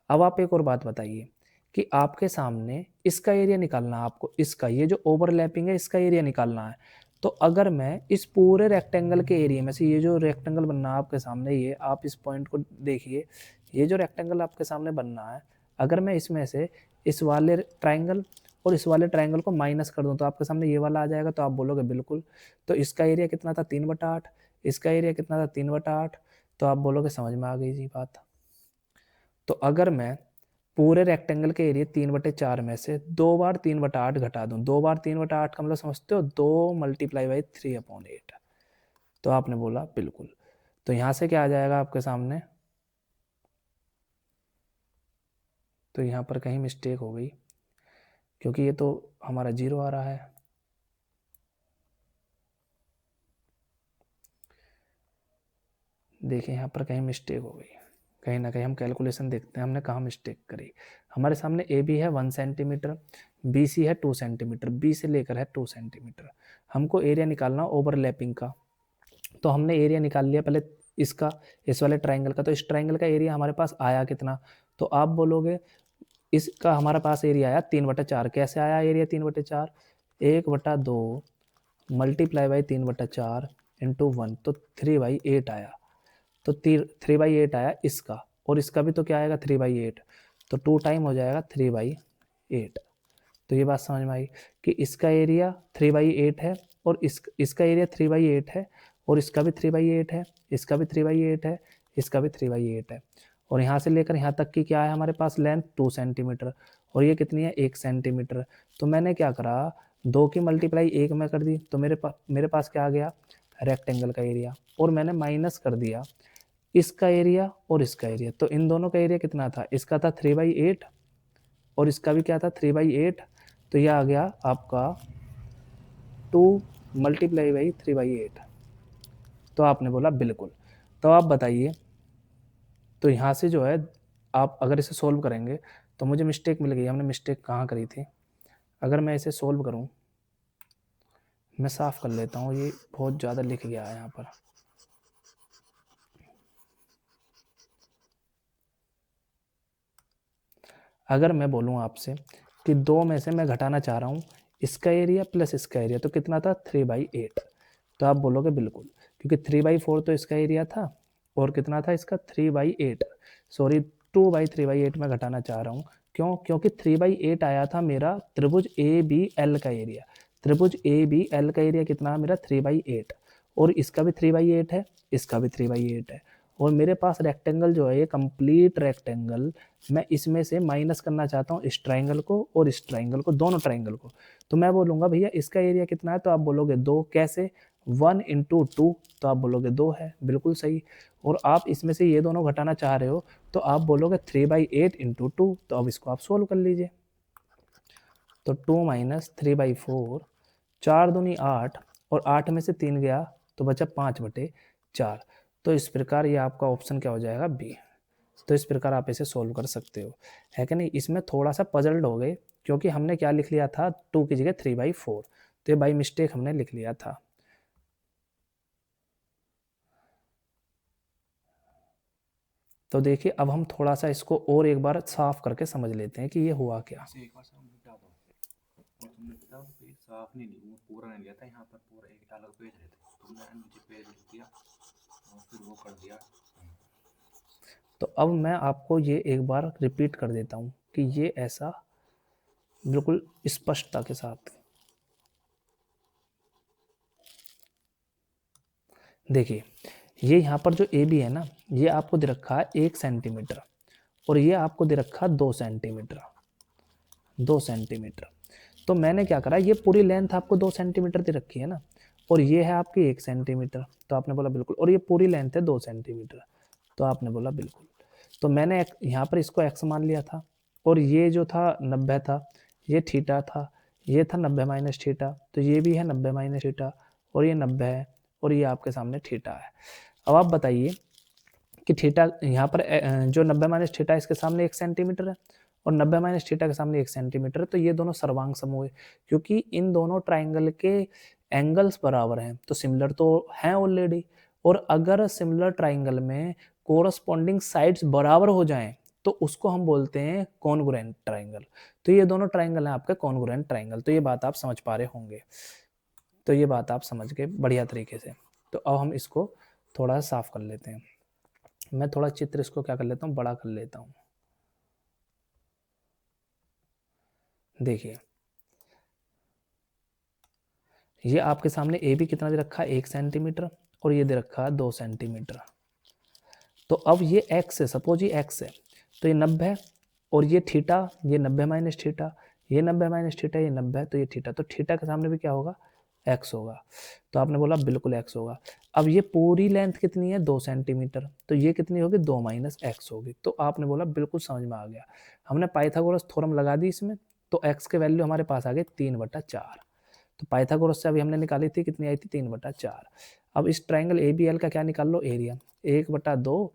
अब आप एक और बात बताइए कि आपके सामने इसका एरिया निकालना है आपको, इसका ये जो ओवरलैपिंग है इसका एरिया निकालना है। तो अगर मैं इस पूरे रेक्टेंगल के एरिया में से, ये जो रेक्टेंगल बनना है आपके सामने, ये आप इस पॉइंट को देखिए, ये जो रेक्टेंगल आपके सामने बनना है, अगर मैं इसमें से इस वाले ट्राइंगल और इस वाले ट्राइंगल को माइनस कर दूं तो आपके सामने ये वाला आ जाएगा। तो आप बोलोगे बिल्कुल। तो इसका एरिया कितना था 3/8, इसका एरिया कितना था 3/8। तो आप बोलोगे समझ में आ गई जी बात। तो अगर मैं पूरे रेक्टेंगल के एरिया 3/4 में से 2 बार 3/8 घटा दूं, 2 बार 3/8 का मतलब समझते हो 2 मल्टीप्लाई बाई 3/8। तो आपने बोला बिल्कुल। तो यहाँ से क्या आ जाएगा आपके सामने, तो यहाँ पर कहीं मिस्टेक हो गई क्योंकि ये तो हमारा 0 आ रहा है। देखिए यहाँ पर कहीं मिस्टेक हो गई, कहीं ना कहीं हम कैलकुलेशन देखते हैं हमने कहाँ मिस्टेक करी। हमारे सामने ए बी है 1 सेंटीमीटर, बी सी है 2 सेंटीमीटर, बी से लेकर है 2 सेंटीमीटर। हमको एरिया निकालना ओवरलैपिंग का। तो हमने एरिया निकाल लिया पहले इसका, इस वाले ट्राइंगल का। तो इस ट्राइंगल का एरिया हमारे पास आया कितना, तो आप बोलोगे इसका हमारे पास एरिया आया 3/4। कैसे आया एरिया 3/4, 1/2 मल्टीप्लाई बाई 3/4 इंटू 1, तो 3/8 आया। तो 3/8 आया इसका, और इसका भी तो क्या आएगा 3/8, तो 2 टाइम हो जाएगा 3/8। तो ये बात समझ में आई कि इसका एरिया 3/8 है, और इसका एरिया 3/8 है, और इसका भी 3/8 है, इसका भी 3/8 है, इसका भी 3/8 है। और यहाँ से लेकर यहाँ तक की क्या है हमारे पास लेंथ 2 सेंटीमीटर, और ये कितनी है 1 सेंटीमीटर। तो मैंने क्या करा, 2 की मल्टीप्लाई 1 में कर दी तो मेरे पास क्या आ गया, रेक्टेंगल का एरिया। और मैंने माइनस कर दिया इसका एरिया और इसका एरिया, तो इन दोनों का एरिया कितना था, इसका था 3/8 और इसका भी क्या था 3/8, तो यह आ गया आपका 2 मल्टीप्लाई बाई 3/8। तो आपने बोला बिल्कुल। तो आप बताइए, तो यहाँ से जो है आप अगर इसे सोल्व करेंगे तो मुझे मिस्टेक मिल गई, हमने मिस्टेक कहाँ करी थी। अगर मैं इसे सोल्व करूँ, मैं साफ कर लेता हूँ, ये बहुत ज़्यादा लिख गया है यहाँ पर। अगर मैं बोलूँ आपसे कि 2 में से मैं घटाना चाह रहा हूँ इसका एरिया प्लस इसका एरिया, तो कितना था 3/8, तो आप बोलोगे बिल्कुल, क्योंकि 3/4 तो इसका एरिया था और कितना था इसका 3/8, सॉरी 2/3/8 में घटाना चाह रहा हूँ। क्यों, क्योंकि 3/8 आया था मेरा त्रिभुज ABL का एरिया। त्रिभुज ABL का एरिया कितना मेरा 3/8, और इसका भी 3/8 है, इसका भी 3/8 है, और मेरे पास रेक्टेंगल जो है ये कंप्लीट रेक्टेंगल, मैं इसमें से माइनस करना चाहता हूँ इस ट्राइंगल को और इस ट्राइंगल को, दोनों ट्राइंगल को। तो मैं बोलूँगा भैया इसका एरिया कितना है, तो आप बोलोगे 2। कैसे, 1 × 2, तो आप बोलोगे 2 है, बिल्कुल सही। और आप इसमें से ये दोनों घटाना चाह रहे हो तो आप बोलोगे 3/8 × 2, तो अब इसको आप सोल्व कर लीजिए। तो 2 - 3/4, 4 दूनी 8, और 8 में से 3 गया तो बचा 5/4। तो इस प्रकार ये आपका ऑप्शन क्या हो जाएगा, बी। तो इस प्रकार आप इसे सोल्व कर सकते हो, है कि नहीं। इसमें थोड़ा सा पजल्ड हो गए क्योंकि हमने क्या लिख लिया था, 2 की जगह 3/4, तो ये बाई मिस्टेक हमने लिख लिया था। तो देखिए अब हम थोड़ा सा इसको और एक बार साफ करके समझ लेते हैं कि ये हुआ क्या। इसे एक बार साफ मिटा दो, और तुमने पता पेज साफ नहीं लिया, वो पूरा नहीं लिया था, यहाँ पर पूरा एक अलग पेज रहता, तुमने नीचे पेज लिख दिया और फिर वो कर दिया। तो अब मैं आपको ये एक बार रिपीट कर देता हूँ कि ये ऐसा बिल्कुल स्पष्टता के साथ देखिए, ये यहाँ पर जो ए बी है ना, ये आपको दे रखा है 1 सेंटीमीटर और ये आपको दे रखा है 2 सेंटीमीटर, 2 सेंटीमीटर। तो मैंने क्या करा, ये पूरी लेंथ आपको 2 सेंटीमीटर दे रखी है ना, और ये है आपकी 1 सेंटीमीटर, तो आपने बोला बिल्कुल, और ये पूरी लेंथ है 2 सेंटीमीटर, तो आपने बोला बिल्कुल। तो मैंने यहाँ पर इसको x मान लिया था, और ये जो था 90 था, ये थीटा था, ये था 90 - थीटा, तो ये भी है 90 - थीटा, और ये 90 है, और ये आपके सामने थीटा है। अब आप बताइए कि थीटा यहाँ पर जो 90 - थीटा इसके सामने 1 सेंटीमीटर है, और 90 - थीटा के सामने 1 सेंटीमीटर है, तो ये दोनों सर्वांग समूह है, क्योंकि इन दोनों ट्राइंगल के एंगल्स बराबर हैं, तो सिमिलर तो हैं ऑलरेडी। और अगर सिमिलर ट्राइंगल में कोरस्पॉन्डिंग साइड्स बराबर हो जाएं तो उसको हम बोलते हैं कॉन्ग्रुएंट ट्राइंगल। तो ये दोनों ट्राइंगल हैं आपके कॉन्ग्रुएंट ट्राइंगल, तो ये बात आप समझ पा रहे होंगे। तो ये बात आप समझ गए बढ़िया तरीके से। तो अब हम इसको थोड़ा साफ कर लेते हैं। मैं थोड़ा चित्र इसको क्या कर लेता हूँ, बड़ा कर लेता हूँ। देखिए ये आपके सामने ए बी कितना दे रखा है, 1 सेंटीमीटर, और ये दे रखा है 2 सेंटीमीटर। तो अब ये x है, सपोज ये x है, तो ये 90 है, और ये थीटा, ये 90 - थीटा, ये 90 - थीटा, ये 90 है, तो ये थीटा, तो थीटा के सामने भी क्या होगा, x होगा। तो आपने बोला बिल्कुल x होगा। अब ये पूरी लेंथ कितनी है, 2 सेंटीमीटर, तो ये कितनी होगी, 2 - x होगी। तो आपने बोला बिल्कुल समझ में आ गया। हमने पाइथागोरस थ्योरम लगा दी इसमें, तो x के वैल्यू हमारे पास आ गई 3/4। तो पाइथागोरस से अभी हमने निकाली थी, कितनी आई थी, 3/4। अब इस ट्राइंगल ABL का क्या निकाल लो, एरिया 1/2,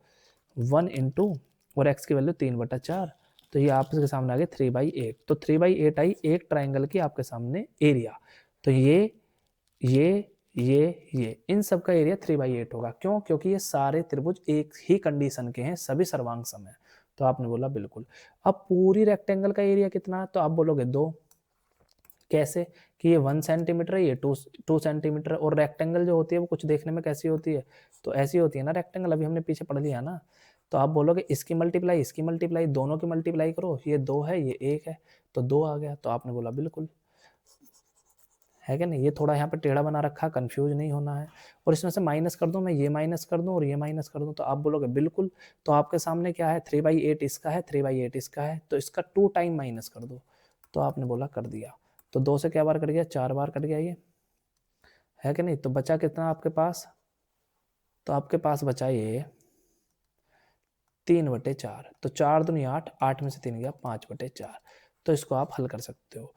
1 × और x की वैल्यू 3/4, तो ये आपके सामने आ गया 3/8। तो 3/8 आई एक ट्राइंगल की आपके सामने एरिया। तो ये इन सब का एरिया 3/8 होगा। क्यों, क्योंकि ये सारे त्रिभुज एक ही कंडीशन के हैं, सभी सर्वांग सम है। तो आपने बोला बिल्कुल। अब पूरी रेक्टेंगल का एरिया कितना है, तो आप बोलोगे 2। कैसे, कि ये 1 सेंटीमीटर है, ये 2 सेंटीमीटर, और रेक्टेंगल जो होती है वो कुछ देखने में कैसी होती है, तो ऐसी होती है ना रेक्टेंगल, अभी हमने पीछे पढ़ लिया ना। तो आप बोलोगे इसकी मल्टीप्लाई दोनों की मल्टीप्लाई करो, ये 2 है, ये 1 है, तो 2 आ गया। तो आपने बोला बिल्कुल, है क्या नहीं। ये थोड़ा यहाँ पे टेढ़ा बना रखा, कंफ्यूज नहीं होना है। और इसमें से माइनस कर दूं, मैं ये माइनस कर दूं और ये माइनस कर दूं, तो आप बोलोगे बिल्कुल। तो आपके सामने क्या है, 3/8 इसका है, 3/8 इसका है, तो इसका 2 टाइम माइनस कर दो। तो आपने बोला कर दिया। तो 2 से क्या बार कट गया, 4 बार कट गया, ये है कि नहीं। तो बचा कितना आपके पास, तो आपके पास बचा ये 3/4। तो 4 दूनी 8, 8 में से 3 गया 5/4। तो इसको आप हल कर सकते हो।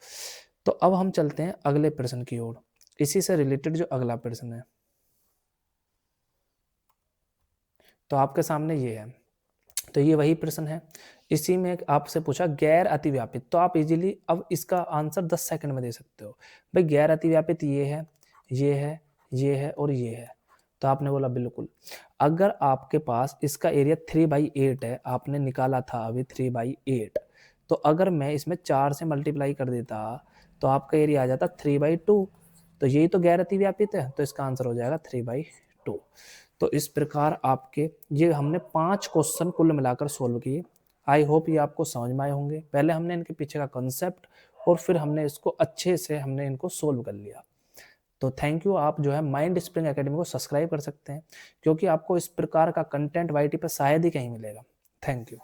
तो अब हम चलते हैं अगले प्रश्न की ओर, इसी से रिलेटेड जो अगला प्रश्न है। तो आपके सामने ये है, तो ये वही प्रश्न है। इसी में आपसे पूछा गैर अतिव्यापित, तो आप इजीली अब इसका आंसर 10 सेकंड में दे सकते हो। भाई गैर अतिव्यापित ये है, ये है, ये है और ये है। तो आपने बोला बिल्कुल। अगर आपके पास इसका एरिया 3/8 है, आपने निकाला था अभी 3/8, तो अगर मैं इसमें 4 से मल्टीप्लाई कर देता तो आपका एरिया आ जाता 3/2। तो यही तो गैर अतिव्यापित है, तो इसका आंसर हो जाएगा 3/2। तो इस प्रकार आपके ये हमने 5 क्वेश्चन कुल मिलाकर सोल्व किए। आई होप ये आपको समझ में आए होंगे। पहले हमने इनके पीछे का कंसेप्ट और फिर हमने इसको अच्छे से हमने इनको सोल्व कर लिया। तो थैंक यू। आप जो है माइंड स्प्रिंग एकेडमी को सब्सक्राइब कर सकते हैं, क्योंकि आपको इस प्रकार का कंटेंट वाईटी पर शायद ही कहीं मिलेगा। Thank you.